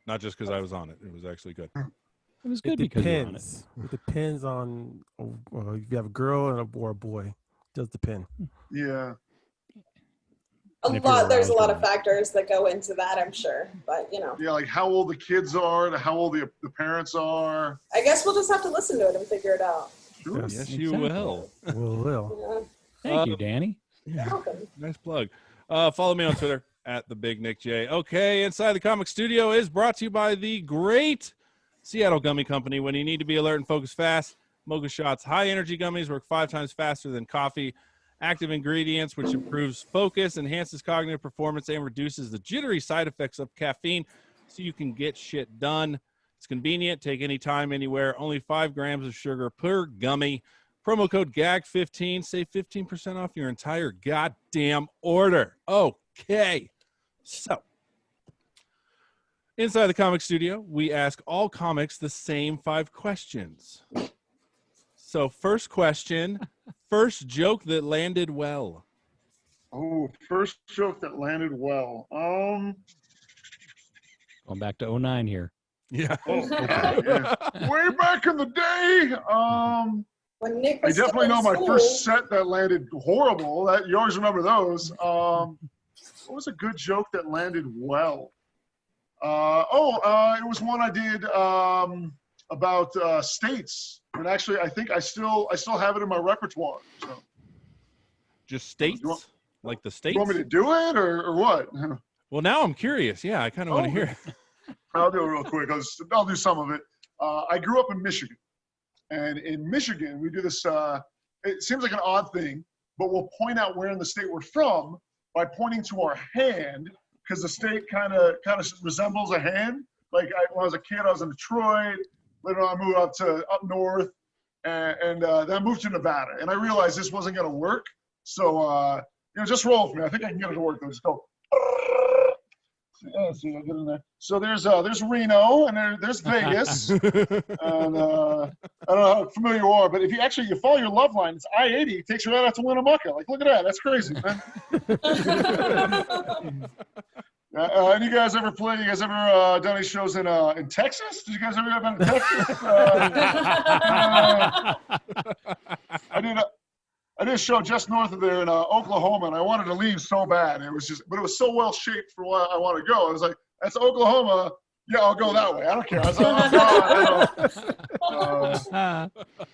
Not just because I was on it. It was actually good. It was good because you're on it. It depends on if you have a girl or a boy. It does depend. Yeah. There's a lot of factors that go into that, I'm sure. But, you know. Yeah, like how old the kids are, to how old the parents are. I guess we'll just have to listen to it and figure it out. Sure. Yes, you will. Will. Yeah. Thank you, Danny. Yeah. Nice plug. Follow me on Twitter at the Big Nick J. Okay, Inside the Comic Studio is brought to you by the great Seattle Gummy Company. When you need to be alert and focus fast, Mocha Shots high energy gummies work 5 times faster than coffee. Active ingredients, which improves focus, enhances cognitive performance, and reduces the jittery side effects of caffeine, so you can get shit done. It's convenient. Take any time, anywhere. Only 5 grams of sugar per gummy. Promo code GAG15. Save 15% off your entire goddamn order. Okay. So, inside the comic studio, we ask all comics the same 5 questions. So, first question, first joke that landed well. Oh, first joke that landed well. Going back to 09 here. Yeah. Yeah. Way back in the day. When Nick I was definitely still know in my school, first set that landed horrible. That you always remember those. What was a good joke that landed well? It was one I did about states, and actually, I think I still have it in my repertoire. So. Just states? Like the states? You want me to do it or what? Well, now I'm curious. Yeah, I kind of want to hear it. I'll do it real quick. I'll do some of it. I grew up in Michigan. And in Michigan, we do this, it seems like an odd thing, but we'll point out where in the state we're from by pointing to our hand, because the state kind of resembles a hand. Like when I was a kid, I was in Detroit. Later on, I moved up north, and then I moved to Nevada. And I realized this wasn't going to work. So, just roll with me. I think I can get it to work. Just go. See, I'll get in there. So there's Reno and there's Vegas. And I don't know how familiar you are, but if you follow your love line, it's I-80. It takes you right out to Winnemucca. Like, look at that. That's crazy, man. You guys ever done any shows in Texas? Did you guys ever been in Texas? I did a show just north of there in Oklahoma, and I wanted to leave so bad. But it was so well shaped for what I want to go. I was like, that's Oklahoma. Yeah, I'll go that way. I don't care.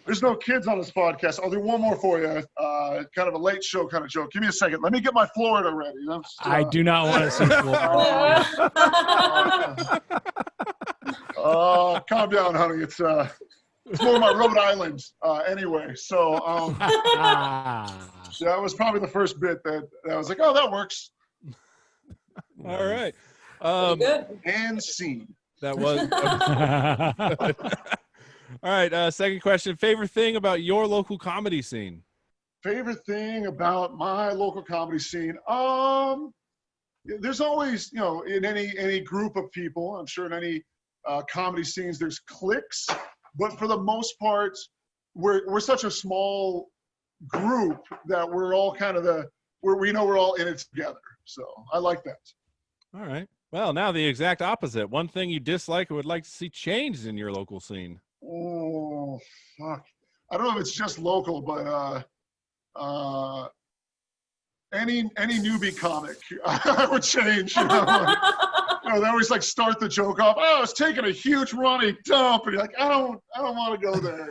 There's no kids on this podcast. I'll do one more for you. Kind of a late show kind of joke. Give me a second. Let me get my Florida ready. I do not want to see Florida. Calm down, honey. It's more of my Rhode Island anyway. So that was probably the first bit that I was like, oh, that works. All right. And scene. That was. All right. Second question. Favorite thing about your local comedy scene? Favorite thing about my local comedy scene? There's always, in any group of people, I'm sure in any comedy scenes, there's cliques. But for the most part, we're such a small group that we're all kind of we're all in it together. So I like that. All right. Well, now the exact opposite. One thing you dislike or would like to see changed in your local scene. Oh, fuck. I don't know if it's just local, but any newbie comic I would change. They always start the joke off. Oh, it's taking a huge running dump, and you're like, I don't want to go there,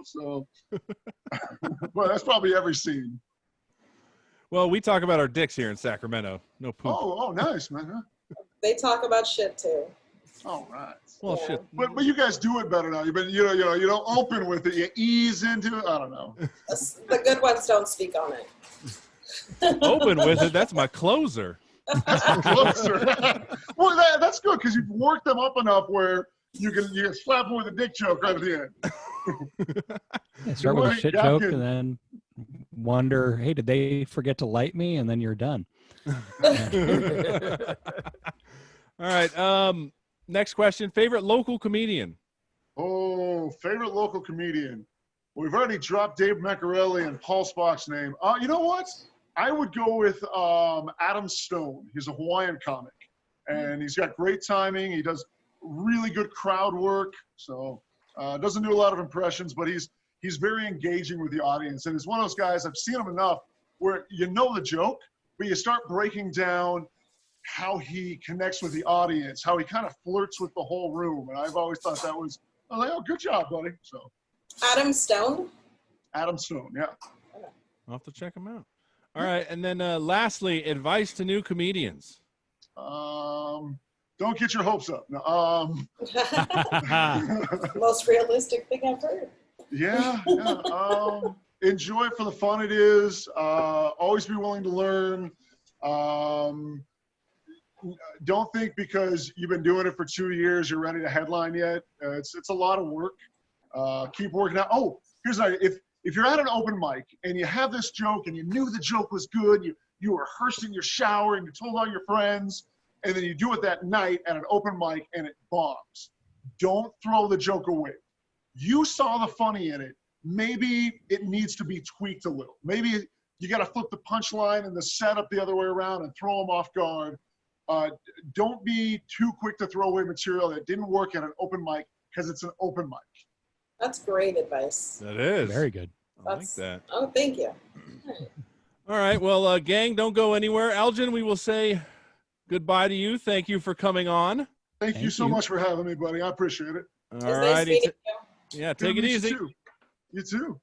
So, but that's probably every scene. Well, we talk about our dicks here in Sacramento. No poop. Oh, nice, man. They talk about shit too. All right. Well, Yeah. shit. But you guys do it better now. You don't open with it. You ease into it. I don't know. The good ones don't speak on it. Open with it. That's my closer. Closer. Well, that's good because you've worked them up enough where you can slap them with a dick joke right at the end. Start with a shit joke and then wonder, hey, did they forget to light me? And then you're done. All right. Next question. Favorite local comedian? Oh, favorite local comedian. We've already dropped Dave Maccarelli and Paul Spock's name. You know what? I would go with Adam Stone. He's a Hawaiian comic, and he's got great timing. He does really good crowd work. So doesn't do a lot of impressions, but he's very engaging with the audience. And he's one of those guys, I've seen him enough where you know the joke, but you start breaking down how he connects with the audience, how he kind of flirts with the whole room. And I've always thought I was like, oh, good job, buddy. So Adam Stone? Adam Stone, yeah. I'll have to check him out. All right. And then lastly, advice to new comedians. Don't get your hopes up. No, Most realistic thing I've heard. Yeah. Enjoy it for the fun it is. Always be willing to learn. Don't think because you've been doing it for 2 years you're ready to headline yet. It's a lot of work. Keep working out. Oh, here's an idea. If you're at an open mic and you have this joke and you knew the joke was good, you rehearsed in your shower and you told all your friends, and then you do it that night at an open mic and it bombs, don't throw the joke away. You saw the funny in it. Maybe it needs to be tweaked a little. Maybe you got to flip the punchline and the setup the other way around and throw them off guard. Don't be too quick to throw away material that didn't work at an open mic because it's an open mic. That's great advice. That is. Very good. I like that. Oh, thank you. All right. Well, gang, don't go anywhere. Elgin, we will say goodbye to you. Thank you for coming on. Thank you so much for having me, buddy. I appreciate it. All It's nice righty. meeting you. Yeah, take it easy. You too.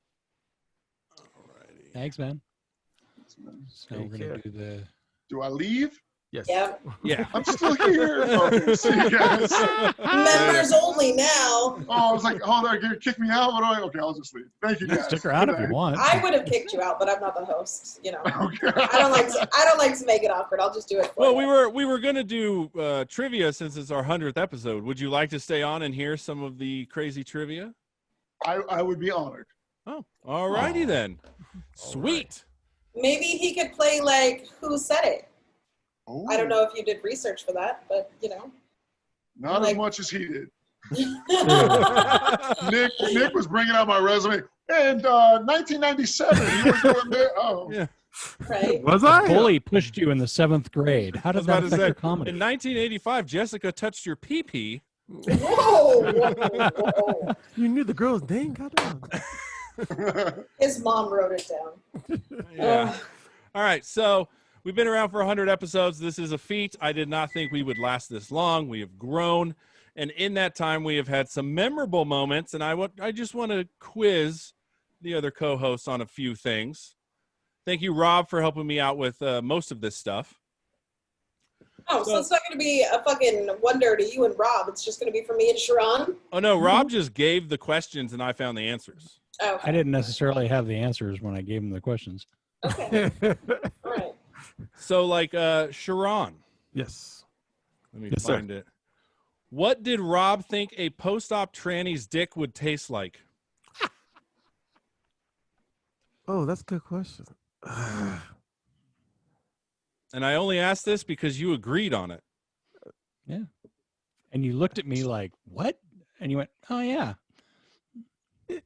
Thanks, man. So Take we're going care. to do the... Do I leave? Yes. Yeah. Yeah. I'm still here. Okay, see you guys. Members only now. I was like, oh, they're going to kick me out? What do I? Okay, I'll just leave. Thank you, You can guys. stick around Good if you night. want. I would have kicked you out, but I'm not the host. You know, Okay. I don't like to make it awkward. I'll just do it for Well, you. we were going to do trivia since it's our 100th episode. Would you like to stay on and hear some of the crazy trivia? I would be honored. Oh, all righty then. Sweet. Maybe he could play like Who Said It. Oh, I don't know if you did research for that, but you know. Not like- as much as he did. Nick was bringing out my resume. And 1997, he was doing that. Oh, Yeah. Right? Was I? Bully pushed you in the 7th grade. How I was does that about to affect say, your comedy? in 1985, Jessica touched your pee-pee. Whoa, whoa, whoa. You knew the girl's name? Goddamn. His mom wrote it down. Yeah. All right. So we've been around for 100 episodes. This is a feat. I did not think we would last this long. We have grown. And in that time, we have had some memorable moments. And I just want to quiz the other co-hosts on a few things. Thank you, Rob, for helping me out with most of this stuff. Oh, so it's not going to be a fucking wonder to you and Rob. It's just going to be for me and Sharon. Oh, no. Rob just gave the questions, and I found the answers. Oh, I didn't necessarily have the answers when I gave him the questions. okay. All right. So, like, Sharon. Yes. Let me Yes, sir. find it. What did Rob think a post-op tranny's dick would taste like? Oh, that's a good question. And I only asked this because you agreed on it. And you looked at me like, what? And you went, oh, yeah.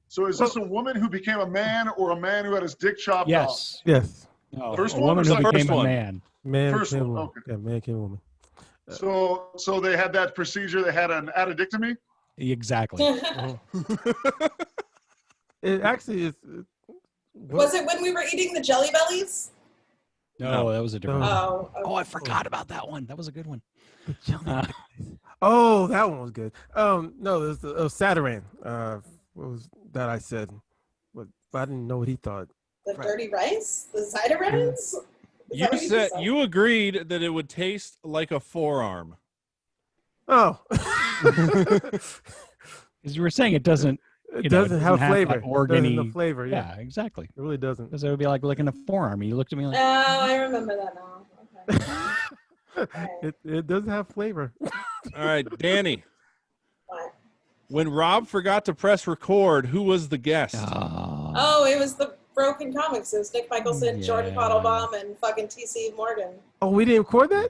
so is this a woman who became a man or a man who had his dick chopped off? Yes. Yes. No, First a one or woman who second? became First a one. man. Man First became one, woman. okay. Yeah, man became woman. So they had that procedure. They had an addictomy. Exactly. It actually is. Was it when we were eating the Jelly Bellies? No, that was a different one. Oh, okay. Oh, I forgot about that one. That was a good one. Uh, Oh, that one was good. No, it was Satiran. What was that I said? But I didn't know what he thought. The dirty rice? The Zyderans? You said you agreed that it would taste like a forearm. Oh. Because you were saying it doesn't. It You know, it doesn't doesn't have have flavor. that Doesn't organy- have flavor. Yeah, Yeah, exactly. it really doesn't. Because it would be like licking a forearm. You looked at me like, Oh, I remember that now. Okay. It doesn't have flavor. All right, Danny. What? When Rob forgot to press record, who was the guest? oh. Oh, it was the Broken Comics. It was Nick Michelson, Jordan Yeah. Pottlebaum, and fucking T.C. Morgan. Oh, we didn't record that?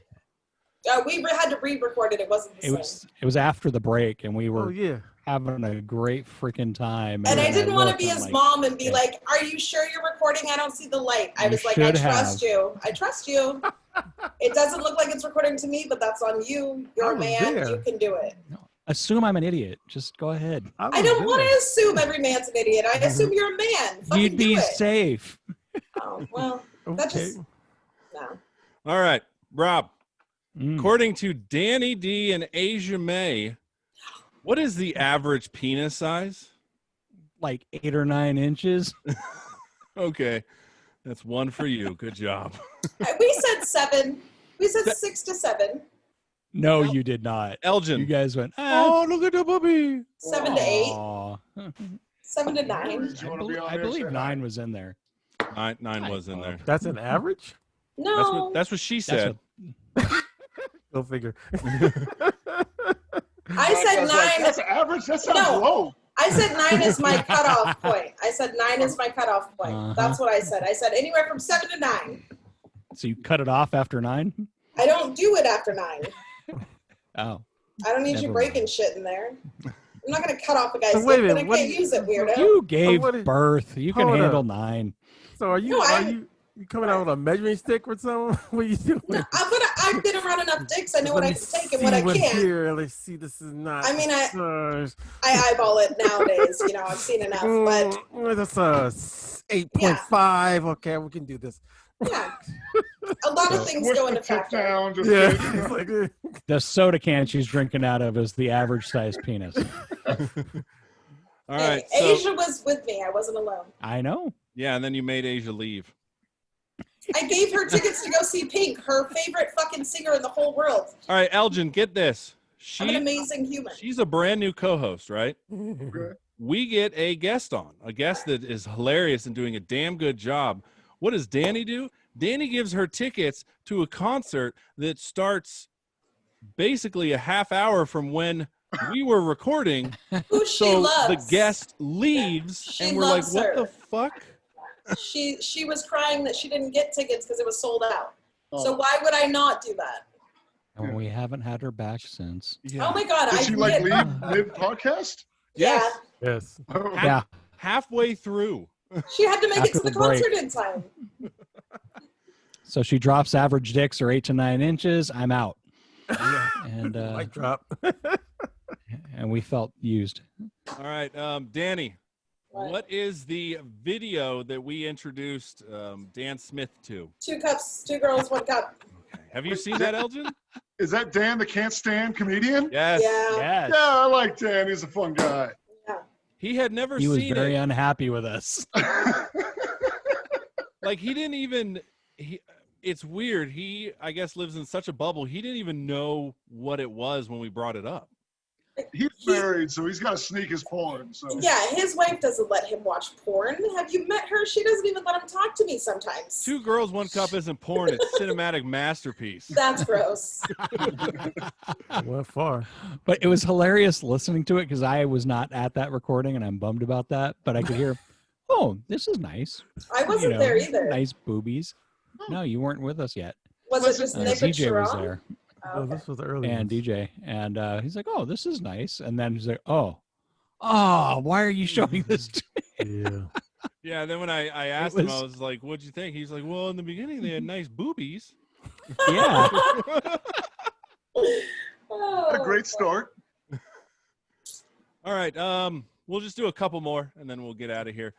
We had to re-record it. It wasn't the same. It was after the break, and we were Oh yeah. having a great freaking time. And I then didn't want to looked, be I'm his like, mom and be yeah. like, "Are you sure you're recording? I don't see the light." I You was like, "I should trust have. you. I trust you. It doesn't look like it's recording to me, but that's on you. You're I a was man. there. You can do it." Assume I'm an idiot. Just go ahead. I don't want to assume every man's an idiot. I assume you're a man. Fucking You'd be do it. safe. Oh, well, that just no. All right, Rob. Mm. According to Danny D and Asia May, what is the average penis size? Like 8 or 9 inches. Okay, that's one for you. Good job. We said 7. We said 6 to 7. No, you did not. Elgin. You guys went, Oh, look at the puppy. 7 to 8. Aw. 7 to 9. Do you wanna be on I there? believe Say 9 was in there. Nine was in there. That's an average? No. That's what she That's said. Go figure. I said 9. That's average. That sounds No. low. I said 9 is my cutoff point. I said 9 is my cutoff point. Uh-huh. That's what I said. I said anywhere from 7 to 9. So you cut it off after 9? I don't do it after 9. Oh. I don't need you Never breaking mind. shit in there. I'm not going to cut off a guy's So wait a dick, but minute, I what can't do you- use it, weirdo. You gave what is- birth. You can Hold handle up. 9. So are you No, you coming out with a measuring stick or something? What are you doing? No, I've been around enough dicks. I know what I Let can me take and what I see what's can't. Here. Let's see. This is not. I mean, I size. eyeball it nowadays. You know, I've seen enough. But That's a 8.5. Okay, we can do this. yeah, a lot of things Squish go the into tip factor. down. Just Yeah. kidding. It's like, The soda can she's drinking out of is the average size penis. All right. Hey, So, Asia was with me. I wasn't alone. I know. yeah, and then you made Asia leave. I gave her tickets to go see Pink, her favorite fucking singer in the whole world. All right, Elgin, get this. I'm an amazing human. She's a brand new co-host, right? Okay. We get a guest on, a guest that is hilarious and doing a damn good job. What does Danny do? Danny gives her tickets to a concert that starts basically a half hour from when we were recording. Who she So loves. the guest leaves, She and we're like, loves what her. the fuck? She was crying that she didn't get tickets because it was sold out. Oh. So why would I not do that? And we haven't had her back since. Yeah. Oh my god! Did I she like did- leave mid podcast? Yeah, yes. Yeah. Halfway through. she had to make it After to the the break. concert in time. So she drops average dicks are 8 to 9 inches. I'm out. And Mic drop. and we felt used. All right, Danny, What? what is the video that we introduced Dan Smith to? 2 cups, 2 girls, 1 cup. Have you seen that, Elgin? Is that Dan the can't stand comedian? Yes. Yeah. Yes. Yeah, I like Dan. He's a fun guy. He had never He was seen very it. unhappy with us. Like he didn't even. It's weird. He, I guess, lives in such a bubble. He didn't even know what it was when we brought it up. He's married, so he's got to sneak his porn. So Yeah, his wife doesn't let him watch porn. Have you met her? She doesn't even let him talk to me sometimes. 2 girls, 1 cup isn't porn. It's cinematic masterpiece. That's gross. Went far. But it was hilarious listening to it because I was not at that recording and I'm bummed about that. But I could hear, oh, this is nice. I wasn't You know, there either. Nice boobies. No, you weren't with us yet. Was it just Nick and DJ was Sharon? there Oh, Oh, okay. this was the early and ones. DJ. And he's like, oh, this is nice. And then he's like, oh, why are you showing this to me? Yeah. Yeah. Then when I asked him, was- I was like, "What'd you think?" He's like, "Well, in the beginning they had nice boobies." Yeah. Oh, a great start. All right. We'll just do a couple more and then we'll get out of here.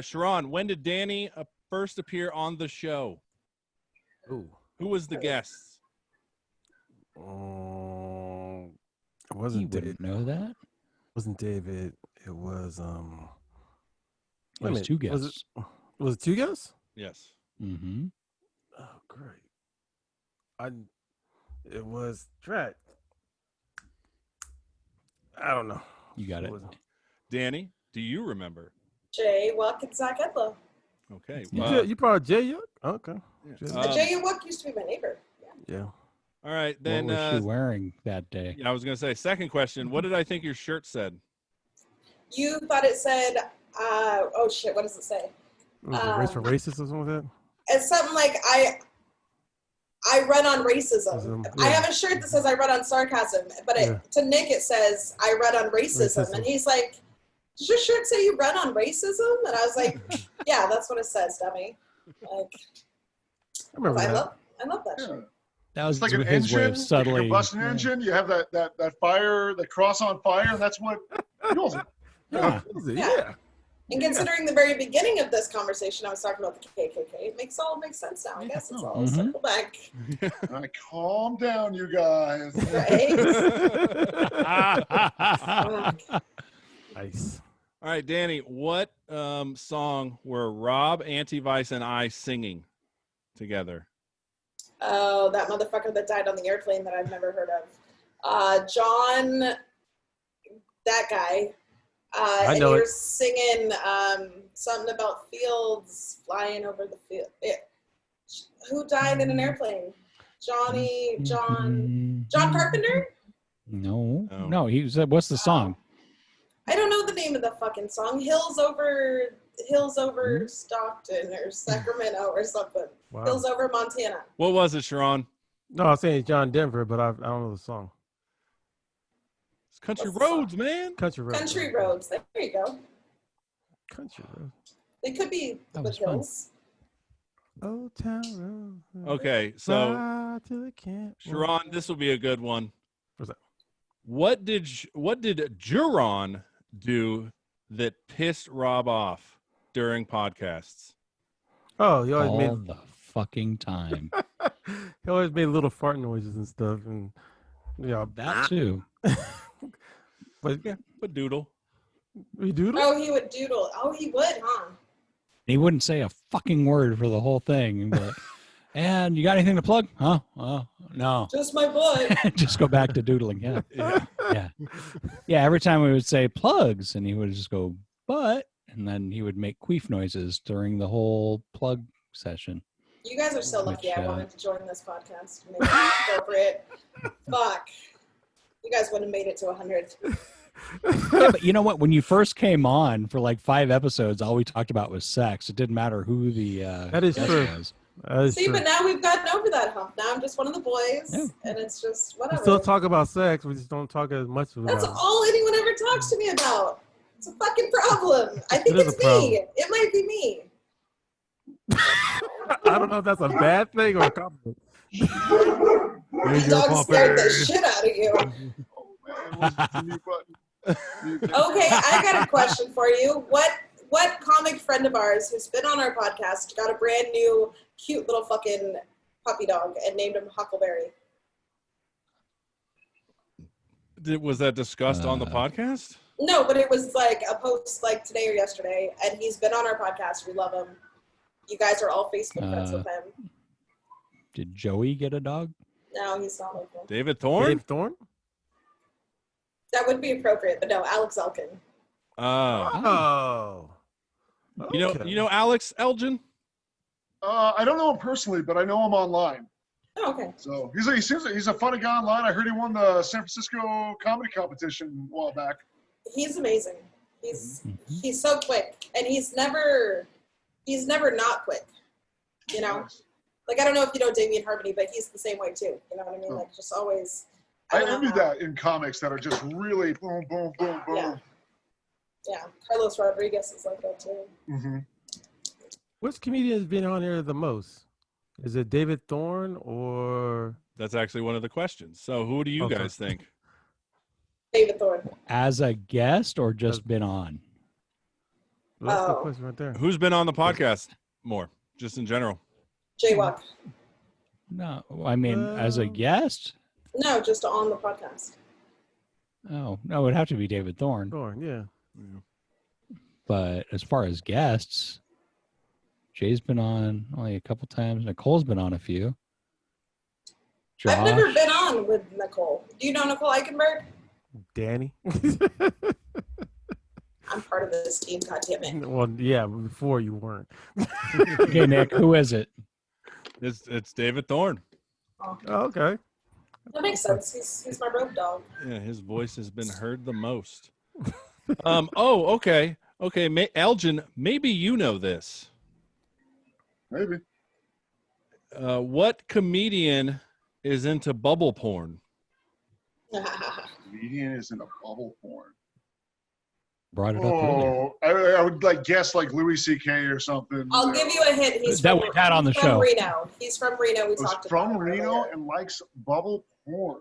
Sharon, when did Danny first appear on the show? Ooh. Who was the guest? It You wasn't David. wouldn't know that. Wasn't David. It was It wait a was minute, 2 guests. Was it 2 guests? Yes. Mm-hmm. Oh, great. It was Drat. I don't know. You got it. Danny, do you remember? Jay Wuck and Zach Edlow. Okay. You brought Jay Yuck? Okay. Um, Jay Wuck used to be my neighbor. Yeah. all right. What Then was she wearing that day? yeah, I was gonna say second question. What did I think your shirt said? You thought it said, oh shit, what does it say? Was it race for racist or something like that? It's something like I run on racism. Yeah. I have a shirt that says I run on sarcasm, but to Nick it says I run on racism. And he's like, does your shirt say you run on racism? And I was like, yeah, that's what it says, dummy. Like, I remember that. I love that shirt. That was It's like an his way engine, of subtly. like a combustion engine. You have that fire, the cross on fire, and that's what fuels it. Yeah. And considering the very beginning of this conversation, I was talking about the KKK. It makes sense now. I guess it's all circle back. All right, calm down, you guys. Right? Nice. All right, Danny, what song were Rob, Antivice, and I singing together? Oh, that motherfucker that died on the airplane that I've never heard of. John, that guy. I and know you were it. singing something about fields flying over the field. Who died in an airplane? John Carpenter? No. He said, "What's the song?" I don't know the name of the fucking song. Hills over Stockton or Sacramento or something. Wow. Hills over Montana. What was it, Sharon? No, I was saying John Denver, but I don't know the song. It's Country What's the song? Roads, man. Country Road. Country Roads. There you go. Country Road. They could be That with was fun. hills. Old Town Road. Okay, so Ride till it can't Sharon, this will be a good one. What's that? What did Juron do that pissed Rob off during podcasts? Oh, he always All made the fucking time. he always made little fart noises and stuff, and That too. But But doodle. we do that. Oh, he would doodle. Oh, he would, huh? He wouldn't say a fucking word for the whole thing. But, and you got anything to plug? Huh? Oh, no. Just my boy. Just go back to doodling. Yeah. Yeah. Every time we would say plugs, and he would just go, but, and then he would make queef noises during the whole plug session. You guys are so lucky Which, I wanted to join this podcast. Maybe it's appropriate. Fuck. You guys wouldn't have made it to 100. Yeah, but you know what? When you first came on for like 5 episodes, all we talked about was sex. It didn't matter who the That is guest true. was. That is See, true. but now we've gotten over that hump. Now I'm just one of the boys, Yeah. and it's just We whatever. still talk about sex. We just don't talk as much about That's it. all anyone ever talks to me about. It's a fucking problem. I think It is it's a me. It might be me. I don't know if that's a bad thing or a compliment. Here's The your dog scared the puppy. shit out of you. Where's the mute button? Okay, I got a question for you. What comic friend of ours who's been on our podcast got a brand new cute little fucking puppy dog and named him Huckleberry? Was that discussed on the podcast? No, but it was like a post like today or yesterday, and he's been on our podcast. We love him. You guys are all Facebook friends with him. Did Joey get a dog? No, he's not like him. David Thorne? Dave Thorne? That would be appropriate, but no, Alex Elkin. Oh. You know Alex Elgin? I don't know him personally, but I know him online. Oh, okay. So he seems like he's a funny guy online. I heard he won the San Francisco comedy competition a while back. He's amazing. He's so quick, and he's never not quick. You know, like I don't know if you know Damien Harmony, but he's the same way too. You know what I mean? Like just always. I envy that in comics that are just really boom, boom, boom, boom. Yeah, Carlos Rodriguez is like that too. Mm-hmm. Which comedian has been on here the most? Is it David Thorne or? That's actually one of the questions. So who do you guys think? David Thorne. As a guest or just been on? That's the question right there. Who's been on the podcast more, just in general? Jaywalk. No, I mean, as a guest? No, just on the podcast. Oh, no, it would have to be David Thorne. Thorne, yeah. But as far as guests, Jay's been on only a couple times. Nicole's been on a few. Josh. I've never been on with Nicole. Do you know Nicole Eichenberg? Danny? I'm part of this team, goddammit. Well, yeah, before you weren't. Okay, Nick, who is it? It's David Thorne. Oh, Okay. that makes sense. He's my road dog. Yeah, his voice has been heard the most. Okay. Elgin, maybe you know this. Maybe. What comedian is into bubble porn? Comedian is in a bubble porn. Brought it up earlier. I would like guess like Louis C.K. or something. I'll give you a hint. He's That from, we had on the he's show. From Reno. He's from Reno. We Was talked from about it Reno earlier. and likes bubble porn.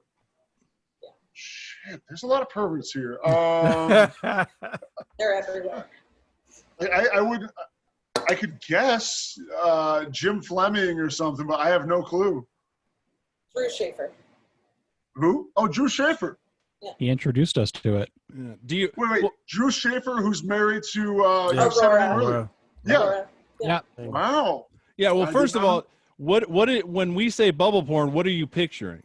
Yeah. Shit, there's a lot of perverts here. They're everywhere. I could guess Jim Fleming or something, but I have no clue. Drew Schaefer. Who? Oh, Drew Schaefer. He introduced us to it. Yeah. Do you? Wait. Drew Schaefer, who's married to Aurora. Really? Yeah. Aurora. Yeah. Wow. Yeah. Well, I first did of not- all, when we say bubble porn, what are you picturing?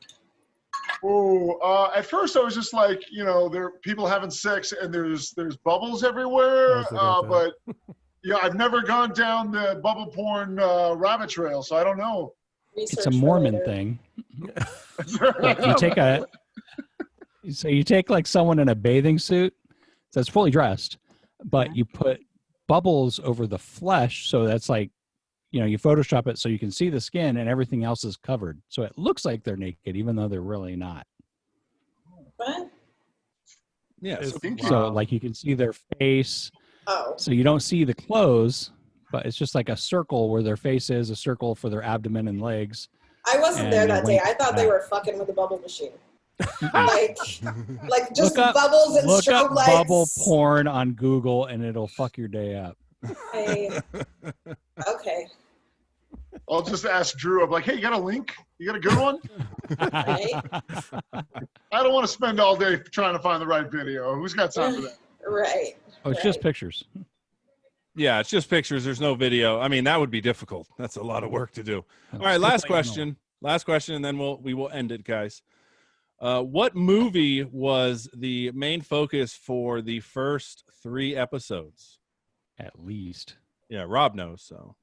Oh, at first I was just like, there are people having sex and there's bubbles everywhere. But yeah, I've never gone down the bubble porn rabbit trail, so I don't know. It's a Mormon thing. Like you take like someone in a bathing suit that's fully dressed, but you put bubbles over the flesh, so that's like, you Photoshop it so you can see the skin and everything else is covered, so it looks like they're naked even though they're really not. What? Yeah. So like you can see their face, Oh. so you don't see the clothes, but it's just like a circle where their face is, a circle for their abdomen and legs. I wasn't And there you that day. wink I thought at they that. were fucking with the bubble machine. like just Look up- bubbles and Look strobe up lights. bubble porn on Google and it'll fuck your day up. Okay. I'll just ask Drew. I'm like, hey, you got a link? You got a good one? Right. I don't want to spend all day trying to find the right video. Who's got time for that? Right. Oh, it's just pictures. Yeah, it's just pictures. There's no video. I mean, that would be difficult. That's a lot of work to do. All right, last question. Last question, and then we will end it, guys. What movie was the main focus for the first 3 episodes? At least. Yeah, Rob knows, so.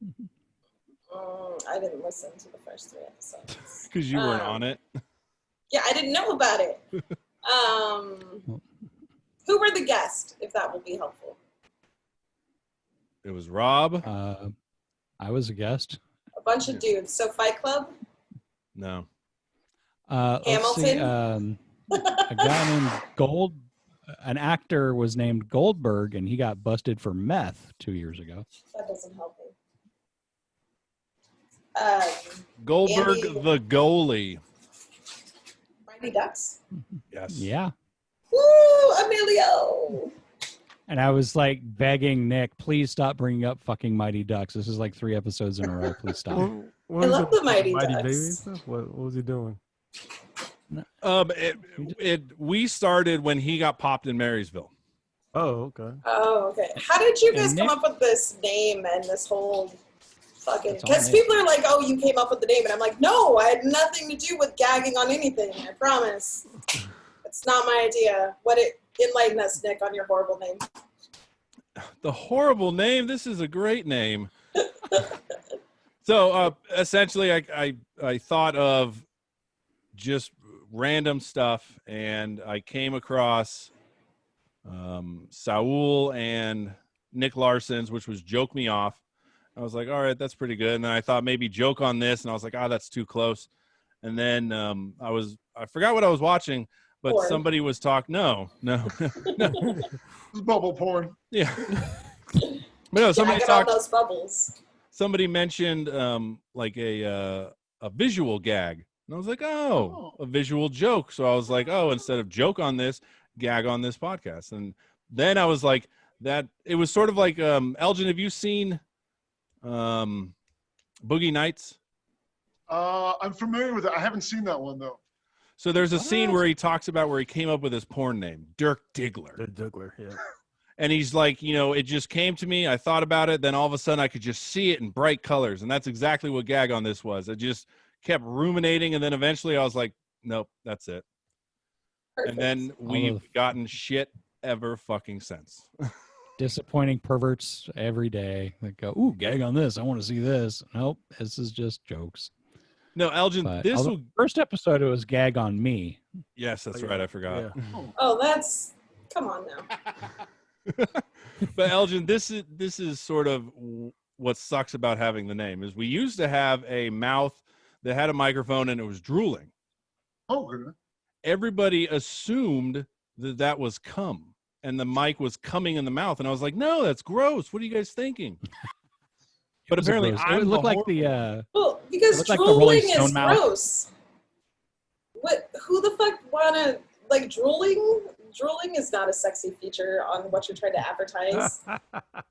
I didn't listen to the first 3 episodes. Because you weren't on it. Yeah, I didn't know about it. Who were the guests, if that will be helpful? It was Rob. I was a guest. A bunch of dudes. So Fight Club? No. Let's see, Hamilton? a guy named an actor was named Goldberg, and he got busted for meth 2 years ago. That doesn't help me. Goldberg, Andy- the goalie. Mighty Ducks? Yes. Yeah. Woo! Emilio! And I was like begging Nick, please stop bringing up fucking Mighty Ducks. This is like 3 episodes in a row. Please stop. What I was love the Mighty Baby Ducks. and stuff? What was he doing? We started when he got popped in Marysville. Oh, okay. Oh, okay. How did you guys And come Nick- up with this name and this whole fucking... That's all Because Nick. people are like, oh, you came up with the name. And I'm like, no, I had nothing to do with gagging on anything. I promise. It's not my idea. Enlighten us, Nick, on your horrible name. The horrible name. This is a great name. So essentially, I thought of just random stuff, and I came across Saul and Nick Larson's, which was Joke Me Off. I was like, all right, that's pretty good. And then I thought maybe Joke on This, and I was like, oh, that's too close. And then I forgot what I was watching, but Porn. somebody was talking. No. It's bubble porn. Yeah. But no, somebody Gagging on talked. those bubbles. Somebody mentioned like a visual gag, and I was like, oh, a visual joke. So I was like, oh, instead of Joke on This, Gag on This podcast. And then I was like, that it was sort of like Elgin. Have you seen Boogie Nights? I'm familiar with it. I haven't seen that one though. So there's a scene where he talks about where he came up with his porn name, Dirk Diggler. The juggler, yeah. And he's like, it just came to me. I thought about it. Then all of a sudden I could just see it in bright colors. And that's exactly what Gag on This was. I just kept ruminating. And then eventually I was like, nope, that's it. Perfect. And then we've gotten shit ever fucking since. Disappointing perverts every day that go, ooh, Gag on This. I want to see this. Nope, this is just jokes. No, Elgin, But this although will. first episode, it was Gag on Me. Yes, that's Oh, yeah. right. I forgot. Yeah. Oh, that's... Come on now. But Elgin, this is sort of what sucks about having the name is we used to have a mouth that had a microphone and it was drooling. Oh, good. Everybody assumed that that was cum and the mic was coming in the mouth. And I was like, no, that's gross. What are you guys thinking? But apparently it would look like the Well, because It looked like the Rolling drooling Stone is mouth. gross. What? Who the fuck wanna like drooling? Drooling is not a sexy feature on what you're trying to advertise.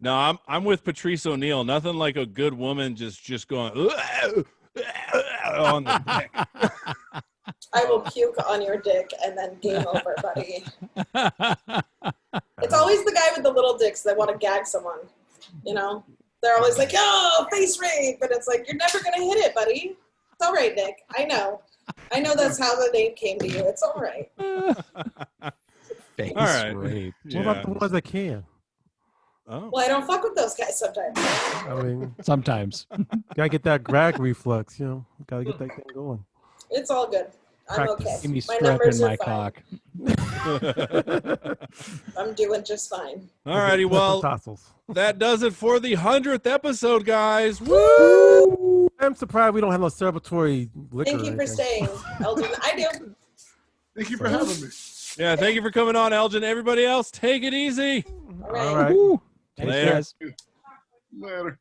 No, I'm with Patrice O'Neill. Nothing like a good woman just going on the dick. I will puke on your dick and then game over, buddy. It's always the guy with the little dicks that want to gag someone. You know, they're always like, "Oh, face rape," but it's like you're never gonna hit it, buddy. It's all right, Nick. I know that's how the name came to you. It's all right. face All right. rape. Yeah. What about the ones that can? Oh. Well, I don't fuck with those guys sometimes. I mean, Sometimes. gotta get that gag reflex, you know. Gotta get that thing going. It's all good. I'm Practice. okay. Give me My strep numbers in are my fine. cock. I'm doing just fine. All righty. Well, Tassels. that does it for the 100th episode, guys. Woo! I'm surprised we don't have no celebratory liquor. Thank you or for anything. staying, Elgin. I do. Thank you for having me. Yeah, thank you for coming on, Elgin. Everybody else, take it easy. All right. All right. Woo. Thanks, Later. guys. Later.